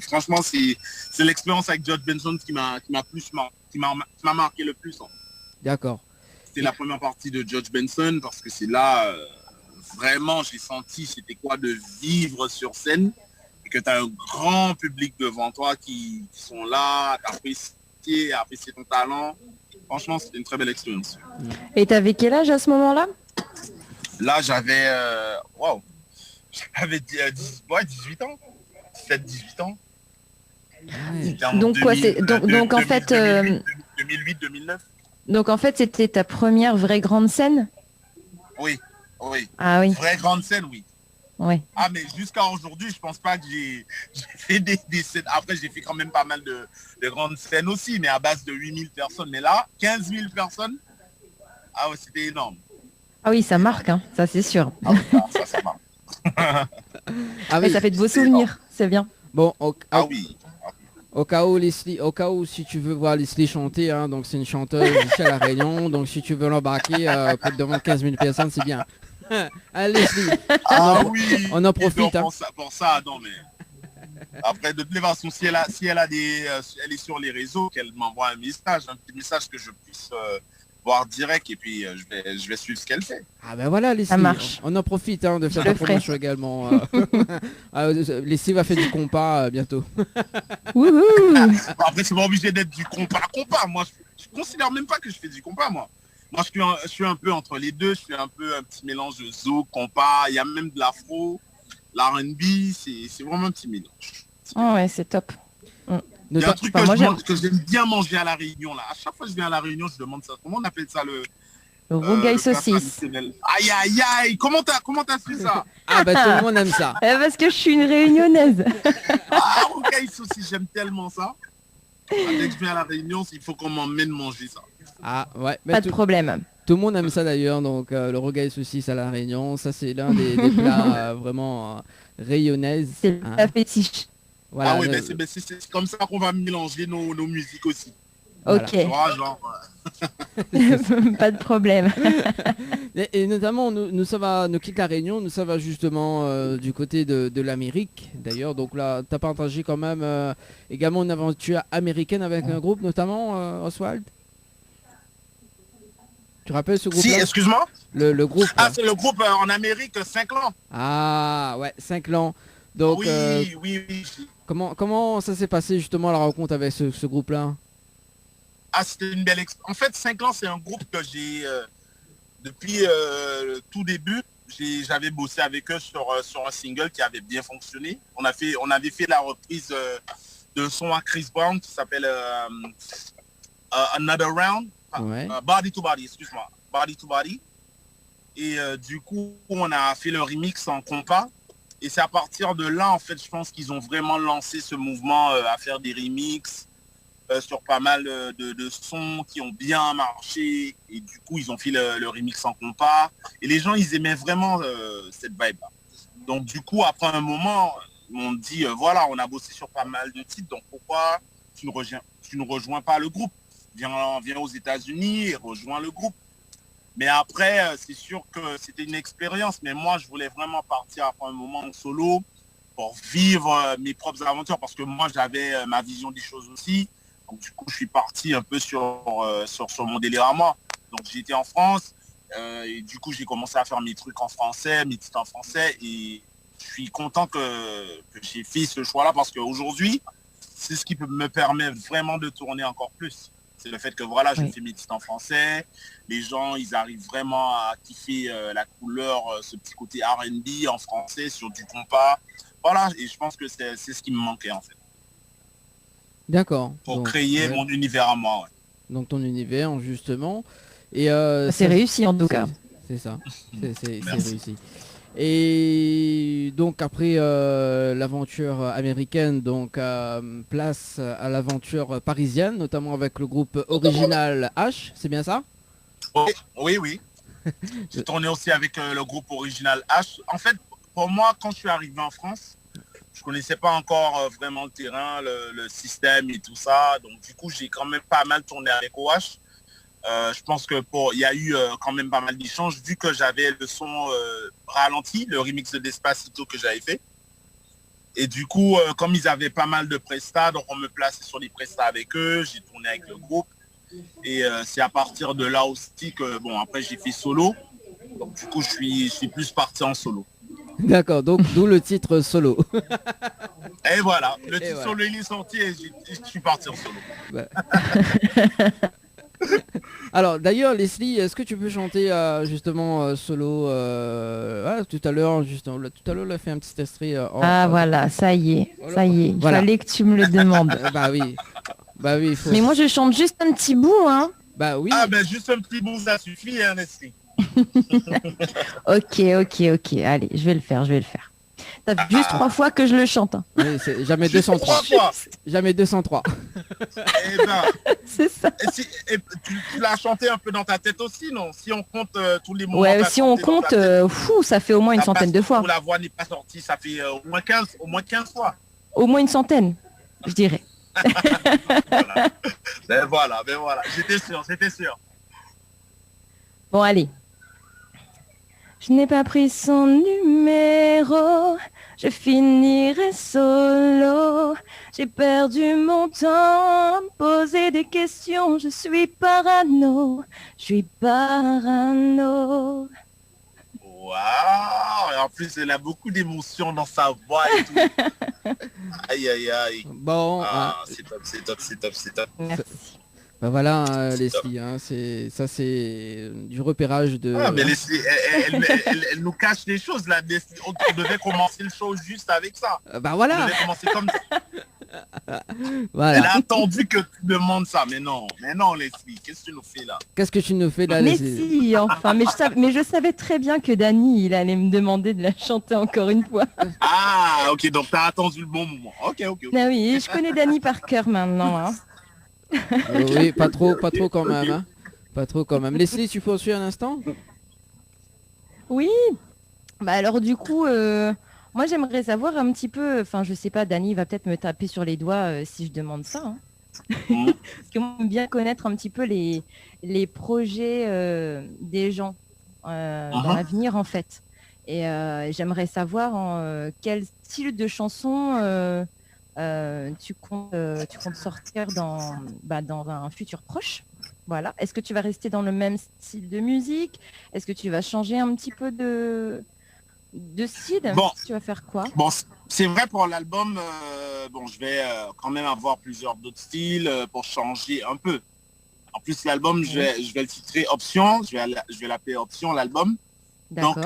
franchement c'est l'expérience avec George Benson qui m'a marqué le plus. Hein. D'accord. C'était la première partie de George Benson parce que c'est là vraiment j'ai senti c'était quoi de vivre sur scène et que tu as un grand public devant toi qui sont là, apprécier ton talent. Franchement, c'était une très belle expérience. Et t'avais quel âge à ce moment-là? Là, j'avais j'avais 18 ans. 17-18 ans. C'était en Donc quoi, c'est donc en fait 2008-2009. donc en fait c'était ta première vraie grande scène? Oui. Ah oui. Vraie grande scène, oui. Ouais. Ah, mais jusqu'à aujourd'hui, je pense pas que j'ai fait des scènes. Après, j'ai fait quand même pas mal de grandes scènes aussi, mais à base de 8000 personnes. Mais là, 15 000 personnes, ah ouais, c'était énorme. Ah oui, ça marque, hein, ça c'est sûr. Ah oui, ça marche. Ah Et oui. ça fait de beaux souvenirs, c'est bien. Bon, Ah oui. au cas où si tu veux voir Leslie chanter, hein, donc c'est une chanteuse ici à La Réunion, donc si tu veux l'embarquer devant 15 000 personnes, c'est bien. Allez Leslie, Ah oui. on en profite. Hein. Pour ça, non mais. Après, de toutes les façons, si elle a elle est sur les réseaux, qu'elle m'envoie un petit message que je puisse voir direct et puis je vais suivre ce qu'elle fait. Ah ben voilà, Leslie, Ça marche. on en profite de faire Je la le ferai. promotion également. Leslie va faire du compas bientôt. Wouhou. Après, c'est pas obligé d'être du compas. Moi, je considère même pas que je fais du compas, moi. Moi, je suis un peu entre les deux. Je fais un petit mélange de zouk, compas. Il y a même de l'afro, l'R&B. C'est vraiment un petit mélange. Oh ouais, c'est top. Il y a un truc Enfin, moi, que j'aime bien manger à La Réunion, là. À chaque fois que je viens à La Réunion, je demande ça. Comment on appelle ça, Le rougail le plat saucisse. traditionnel. Aïe, aïe, aïe. Comment t'as su ça? Ah ben tout le monde aime ça. Parce que je suis une réunionnaise. Ah, rougail saucisse, j'aime tellement ça. Dès que je viens à La Réunion, il faut qu'on m'emmène manger ça. Ah ouais, mais Pas de problème. tout le monde aime ça d'ailleurs, donc le rogail saucisse à La Réunion, ça c'est l'un des plats vraiment rayonnaises. C'est hein. la fétiche. Voilà, Ah oui, c'est comme ça qu'on va mélanger nos musiques aussi. Voilà. Ok, Tu vois, genre, pas de problème. et notamment, nous ça va, nous quitte La Réunion, nous ça va justement du côté de l'Amérique d'ailleurs, donc là t'as partagé quand même également une aventure américaine avec un groupe notamment, Oswald. Tu rappelles ce groupe Si, excuse-moi. le groupe Ah, c'est le groupe en Amérique, 5 ans. Ah ouais, 5 ans. Donc Oui. comment ça s'est passé justement la rencontre avec ce groupe-là? Ah, c'était une belle expérience. En fait, 5 ans, c'est un groupe que j'ai, depuis le tout début, j'avais bossé avec eux sur un single qui avait bien fonctionné. On avait fait la reprise de son à Chris Brown qui s'appelle Another Round. Ouais. Body to Body, excuse-moi. Body to Body. Et du coup, on a fait le remix en compas. Et c'est à partir de là, en fait, je pense qu'ils ont vraiment lancé ce mouvement à faire des remixes sur pas mal de sons qui ont bien marché. Et du coup, ils ont fait le remix en compas. Et les gens, ils aimaient vraiment cette vibe-là. Donc du coup, après un moment, ils m'ont dit, voilà, on a bossé sur pas mal de titres. Donc pourquoi tu ne rejoins pas le groupe? Viens aux États-Unis et rejoins le groupe. Mais après, c'est sûr que c'était une expérience. Mais moi, je voulais vraiment partir après un moment en solo pour vivre mes propres aventures. Parce que moi, j'avais ma vision des choses aussi. Donc du coup, je suis parti un peu sur mon délire à moi. Donc j'étais en France. Et du coup, j'ai commencé à faire mes trucs en français, mes titres en français. Et je suis content que j'ai fait ce choix-là. Parce qu'aujourd'hui, c'est ce qui me permet vraiment de tourner encore plus. C'est le fait que voilà, je fais mes titres en français. Les gens, ils arrivent vraiment à kiffer la couleur, ce petit côté R&B en français sur du compas. Voilà, et je pense que c'est ce qui me manquait en fait. D'accord. Pour Donc, créer mon univers à moi. Ouais. Donc ton univers, justement. Et C'est réussi en tout cas. C'est ça. C'est réussi. Et donc après l'aventure américaine, donc place à l'aventure parisienne, notamment avec le groupe Original H, c'est bien ça? Oui. J'ai tourné aussi avec le groupe Original H. En fait, pour moi, quand je suis arrivé en France, je connaissais pas encore vraiment le terrain, le système et tout ça. Donc du coup, j'ai quand même pas mal tourné avec OH. Je pense que il y a eu quand même pas mal d'échanges vu que j'avais le son ralenti, le remix de Despacito que j'avais fait. Et du coup, comme ils avaient pas mal de prestats, donc on me plaçait sur les prestats avec eux, j'ai tourné avec le groupe. Et c'est à partir de là aussi que, bon, après j'ai fait solo. Donc du coup, je suis plus parti en solo. D'accord, donc d'où le titre solo. Et voilà, le titre solo il est sorti et je suis parti en solo. Bah. Alors d'ailleurs Leslie, est-ce que tu peux chanter justement solo tout à l'heure on a fait un petit extrait voilà, ça y est, Voilà. il Voilà. fallait que tu me le demandes. Bah oui, il faut. Mais moi je chante juste un petit bout, hein. Bah oui. Ah ben juste un petit bout, ça suffit, hein, Leslie. Ok, allez, je vais le faire. T'as vu juste 3 fois que je le chante. Hein. Oui, c'est jamais 203. 3 fois. Jamais 203. Eh ben, C'est ça. tu l'as chanté un peu dans ta tête aussi, non? Si on compte tous les moments. Ouais, si on compte, ça fait au moins une centaine de fois. Où la voix n'est pas sortie, ça fait au moins 15 fois. Au moins une centaine, je dirais. Voilà. Ben voilà. J'étais sûr. Bon, allez. Je n'ai pas pris son numéro, je finirai solo. J'ai perdu mon temps à me poser des questions. Je suis parano. Waouh! Et en plus, elle a beaucoup d'émotions dans sa voix et tout. Aïe, aïe, aïe. Bon, C'est top, c'est top, c'est top, c'est top. Merci. bah voilà, Leslie, hein, c'est du repérage de. Ah, mais Leslie, elle nous cache les choses là. Leslie. On devait commencer le show juste avec ça. Bah On voilà, devait commencer comme ça. Elle voilà. a attendu que tu demandes ça. Mais non, Leslie, qu'est-ce que tu nous fais là? Qu'est-ce que tu nous fais là, Mais Leslie? si, enfin, mais je savais très bien que Dany, il allait me demander de la chanter encore une fois. Ah, ok, donc t'as attendu le bon moment. Ok. Ah oui, je connais Dany par cœur maintenant. Hein. Oui, pas trop quand même. Hein. Pas trop quand même. Leslie, tu poursuis un instant? Oui. Bah alors du coup, moi j'aimerais savoir un petit peu, enfin je sais pas, Dany va peut-être me taper sur les doigts si je demande ça. Hein. Parce que moi j'aime bien connaître un petit peu les projets des gens dans l'avenir en fait. Et j'aimerais savoir quel style de chanson tu comptes sortir dans un futur proche. Voilà. Est-ce que tu vas rester dans le même style de musique? Est-ce que tu vas changer un petit peu de style? Bon. Tu vas faire quoi? Bon, c'est vrai pour l'album, je vais quand même avoir plusieurs d'autres styles pour changer un peu. En plus, l'album, je vais le titrer Option, je vais l'appeler Option, l'album. Donc,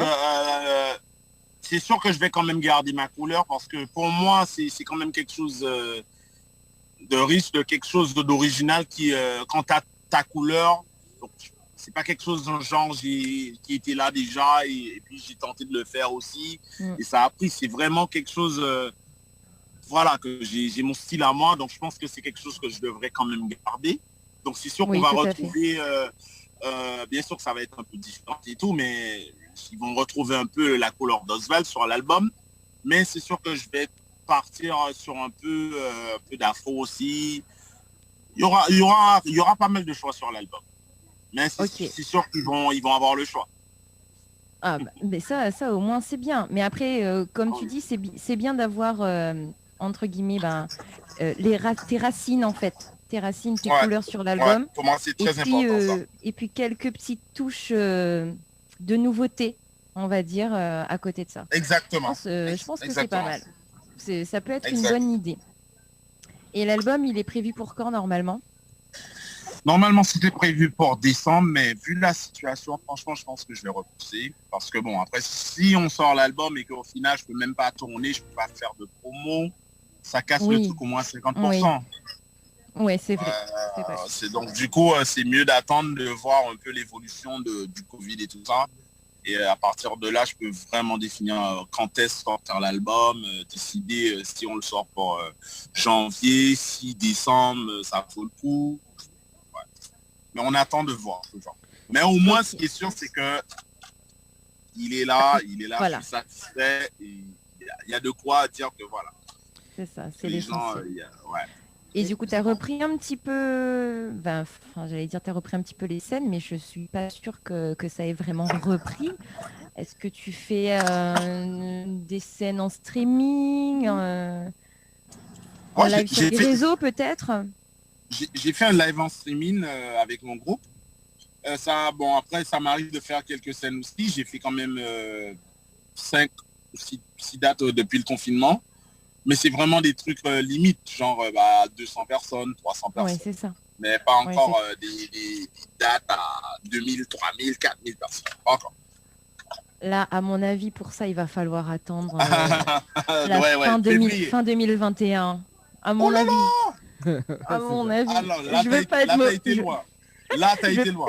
c'est sûr que je vais quand même garder ma couleur parce que pour moi, c'est quand même quelque chose de riche, de quelque chose d'original qui, quand tu as ta couleur, donc, c'est pas quelque chose d'un genre qui était là déjà et puis j'ai tenté de le faire aussi et ça a pris. C'est vraiment quelque chose, voilà, que j'ai mon style à moi, donc je pense que c'est quelque chose que je devrais quand même garder. Donc c'est sûr qu'on va retrouver, bien sûr que ça va être un peu différent et tout, mais ils vont retrouver un peu la couleur d'Oswald sur l'album. Mais c'est sûr que je vais partir sur un peu d'afro aussi. Il y aura pas mal de choix sur l'album. Mais c'est sûr qu'ils vont avoir le choix. Ah, mais ça au moins c'est bien. Mais après, comme tu dis, c'est bien d'avoir entre guillemets tes racines en fait. Tes racines, tes couleurs sur l'album. Pour moi, c'est très important. Ça. Et puis quelques petites touches de nouveauté, on va dire, à côté de ça. Exactement. Je pense que c'est pas mal. Ça peut être une bonne idée. Et l'album, il est prévu pour quand normalement? Normalement, c'était prévu pour décembre, mais vu la situation, franchement, je pense que je vais repousser. Parce que bon, après, si on sort l'album et qu'au final, je peux même pas tourner, je peux pas faire de promo, ça casse le truc au moins 50%. Oui, c'est vrai. Donc, du coup, c'est mieux d'attendre de voir un peu l'évolution du Covid et tout ça. Et à partir de là, je peux vraiment définir quand est-ce sortir l'album, décider si on le sort pour janvier, si décembre, ça vaut le coup. Ouais. Mais on attend de voir toujours. Mais au moins, ce qui est sûr, c'est que il est là, voilà. Je suis satisfait. Il y a de quoi dire que voilà. C'est ça, c'est les gens. Ouais. Et du coup, tu as repris un petit peu, j'allais dire tu as repris un petit peu les scènes, mais je suis pas sûre que ça ait vraiment repris. Est-ce que tu fais des scènes en streaming, en live sur les réseaux peut-être? J'ai fait un live en streaming avec mon groupe. Après, ça m'arrive de faire quelques scènes aussi. J'ai fait quand même 5 ou 6 dates depuis le confinement. Mais c'est vraiment des trucs limites, genre 200 personnes, 300 personnes. Oui, c'est ça. Mais pas encore des dates à 2000, 3000, 4000 personnes. Pas encore. Là, à mon avis, pour ça, il va falloir attendre fin 2021. À mon avis. À mon avis. Alors, là, je veux pas être mauvais. Là, t'as été loin.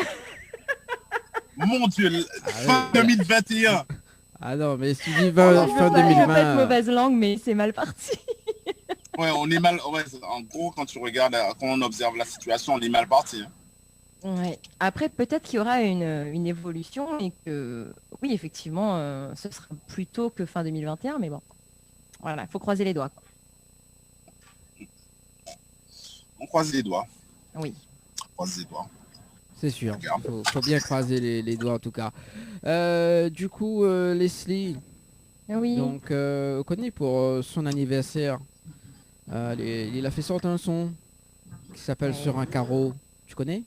Mon Dieu, fin 2021. Ah non, mais si tu dis fin 2020... Je veux pas être mauvaise langue, mais c'est mal parti. Ouais, on est mal... Ouais, en gros, quand tu regardes, quand on observe la situation, on est mal parti. Ouais. Après, peut-être qu'il y aura une évolution et que, oui, effectivement, ce sera plus tôt que fin 2021, mais bon. Voilà, il faut croiser les doigts. On croise les doigts. Oui. On croise les doigts. C'est sûr, faut bien croiser les doigts en tout cas. Du coup, Leslie, Oui. Donc connu pour son anniversaire. Il a fait sortir un son qui s'appelle Sur un carreau. Tu connais?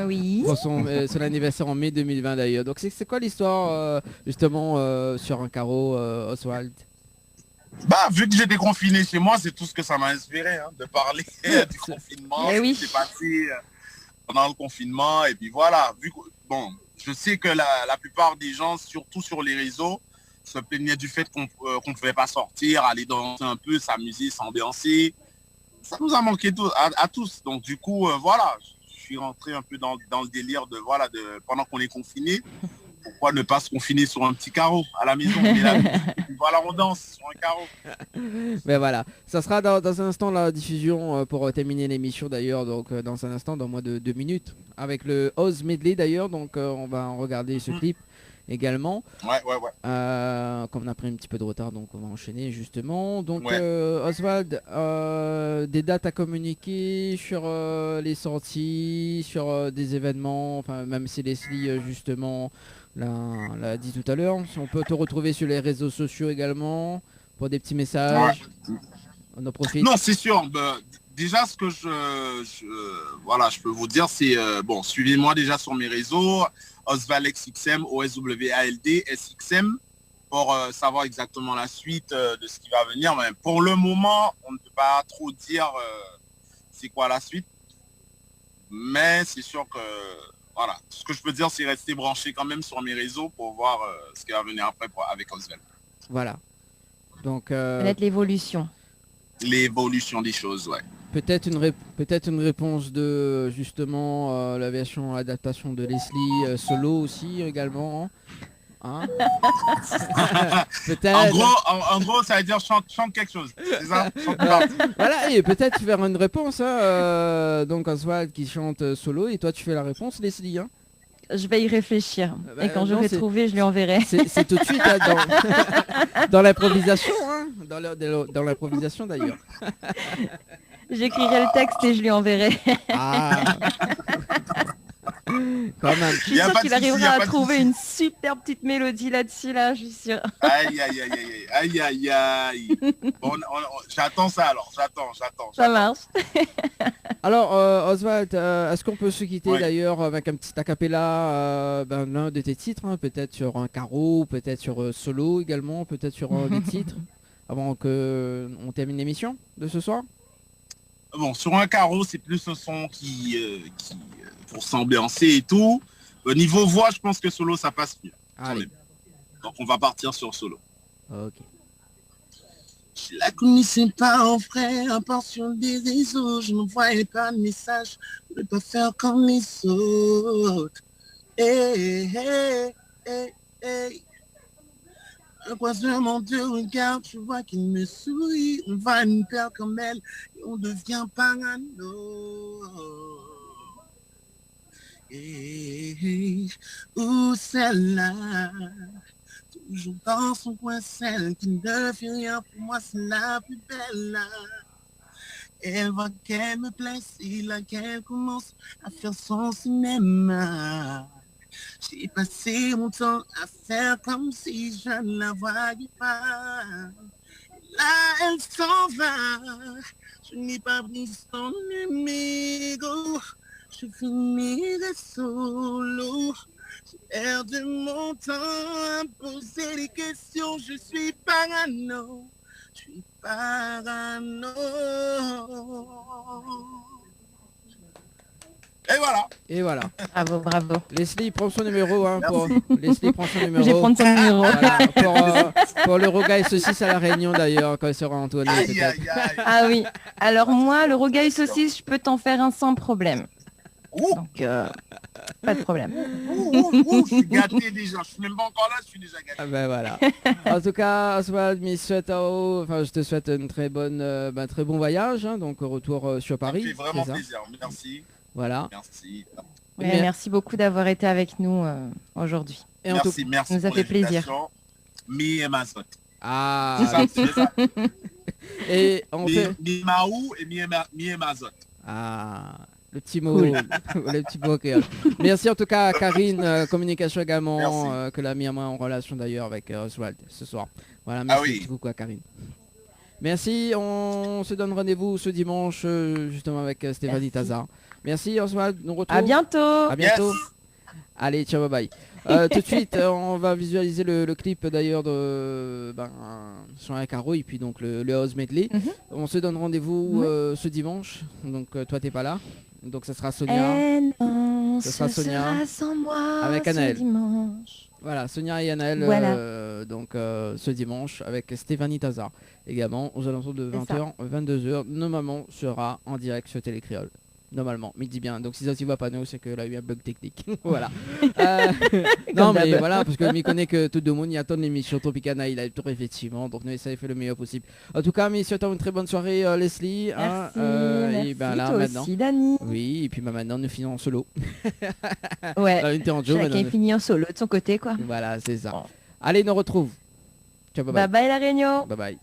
Oui. Pour son anniversaire en mai 2020 d'ailleurs. Donc c'est quoi l'histoire justement sur un carreau, Oswald? Bah, vu que j'étais confiné chez moi, c'est tout ce que ça m'a inspiré, hein, de parler du confinement, Eh oui. ce qui s'est passé pendant le confinement. Et puis voilà, bon, je sais que la plupart des gens, surtout sur les réseaux, se plaignaient du fait qu'on ne pouvait pas sortir, aller danser un peu, s'amuser, s'ambiancer. Ça nous a manqué à tous. Donc du coup, voilà, je suis rentré un peu dans le délire de, voilà, pendant qu'on est confiné, pourquoi ne pas se confiner sur un petit carreau à la maison? Voilà, on danse sur un carreau. Mais voilà, ça sera dans un instant la diffusion pour terminer l'émission d'ailleurs, donc dans un instant, dans moins de 2 minutes, avec le Oz Medley d'ailleurs, donc on va en regarder ce clip également. Ouais. Comme on a pris un petit peu de retard, donc on va enchaîner justement. Donc Ouais. Oswald, des dates à communiquer sur les sorties, sur des événements, enfin même si Leslie justement l'a dit tout à l'heure, si on peut te retrouver sur les réseaux sociaux également pour des petits messages. Ouais. On en profite. Non, c'est sûr. Déjà, ce que voilà, je peux vous dire, c'est bon, suivez-moi déjà sur mes réseaux, Oswald XXM, OSWALD SXM, pour savoir exactement la suite de ce qui va venir. Mais pour le moment, on ne peut pas trop dire c'est quoi la suite. Mais c'est sûr que voilà, ce que je peux dire, c'est rester branché quand même sur mes réseaux pour voir ce qui va venir après avec Oswald. Voilà. Donc Peut-être l'évolution. L'évolution des choses, ouais. peut-être une réponse de justement la version adaptation de Leslie solo aussi également. Hein. Peut-être. En gros, ça veut dire chante quelque chose. C'est ça? Chante une partie. Voilà, et peut-être faire une réponse. Donc Oswald qui chante solo et toi tu fais la réponse, Leslie. Hein. Je vais y réfléchir. Bah, Et quand non, j'aurai trouvé, je lui enverrai. C'est tout de suite hein, dans l'improvisation, hein, dans l'improvisation d'ailleurs. J'écrirai le texte et je lui enverrai. Ah. Quand même. Je suis sûre qu'il arrivera à trouver une super petite mélodie là-dessus, là, je suis sûre. Aïe. Bon, j'attends ça alors, j'attends. Ça marche. Alors Oswald, est-ce qu'on peut se quitter d'ailleurs avec un petit acapella l'un de tes titres, hein, peut-être sur un carreau, peut-être sur solo également, peut-être sur des titres, avant que on termine l'émission de ce soir? Bon, sur un carreau, c'est plus ce son qui pour s'ambiancer et tout. Au niveau voix, je pense que solo, ça passe mieux. Allez. Donc on va partir sur solo. Ok. Je la connaissais pas en vrai, à part sur des réseaux. Je ne voyais pas de message, je ne peux pas faire comme les autres. Hey. Un croisement de regard, tu vois qu'il me sourit. On va une paire comme elle et on devient parano. Où celle-là, toujours dans son coin, celle qui ne fait rien pour moi, c'est la plus belle là. Elle voit qu'elle me plaît, c'est là qu'elle commence à faire son cinéma. J'ai passé mon temps à faire comme si je ne la voyais pas. Là, elle s'en va, je n'ai pas pris son numéro. Je finirai solo. J'ai perdu mon temps à poser des questions. Je suis parano. Et voilà. Bravo. Leslie prend son numéro. Hein, Leslie prend son numéro. Je vais prendre son numéro. Voilà, pour le rogaille saucisse à la Réunion d'ailleurs, quand il sera Antoine. Ah oui. Alors moi, le rogaille saucisse, je peux t'en faire un sans problème. Donc, pas de problème. Je suis gâté déjà. Je suis même pas encore là, je suis déjà gâté. Ah ben voilà. En tout cas, Oswald, je te souhaite une très bon voyage. Hein, donc retour sur Paris. Ça me fait vraiment plaisir. Merci. Voilà. Merci. Ouais, merci beaucoup d'avoir été avec nous aujourd'hui. Merci. Ça nous a fait plaisir. Mi et Mazot. Ah. C'est ça. Et on fait... Mi Maou et Mi et Mazot. Ah. Le petit mot, le petit mot créole. Merci en tout cas à Karine, communication également, que l'a mis en relation d'ailleurs avec Oswald ce soir. Voilà, merci beaucoup à Karine. Merci, on se donne rendez-vous ce dimanche justement avec Stéphanie Tazar. Merci Oswald, nous retrouvons. À bientôt. À bientôt. Yes. Allez, ciao, bye bye. Tout de suite, on va visualiser le clip d'ailleurs de sur un carreau et puis donc le house medley. On se donne rendez-vous ce dimanche. Donc toi t'es pas là, donc ça sera Sonia. Non, ce sera Sonia sera sans moi avec Anaël. Dimanche. Voilà, Sonia et Anaël donc ce dimanche avec Stéphanie Tazar également aux alentours de 20h, 22h. Normalement sera en direct sur Télécréole. Normalement, mais il dit bien. Donc si ça s'y voit pas nous, c'est qu'il a eu un bug technique. Voilà. Non mais voilà, parce que m'y connaît que tout le monde y attend l'émission Tropicana, il a tout effectivement. Donc nous essayons de faire le meilleur possible. En tout cas, messieurs, une très bonne soirée, Leslie. Merci, et ben là toi maintenant. aussi, Dani. Oui, et puis maintenant nous finissons en solo. Ouais. Chacun est fini en solo de son côté, quoi. Voilà, c'est ça. Bon. Allez, nous retrouve. Ciao, bye bye. Bye bye la Réunion. Bye bye.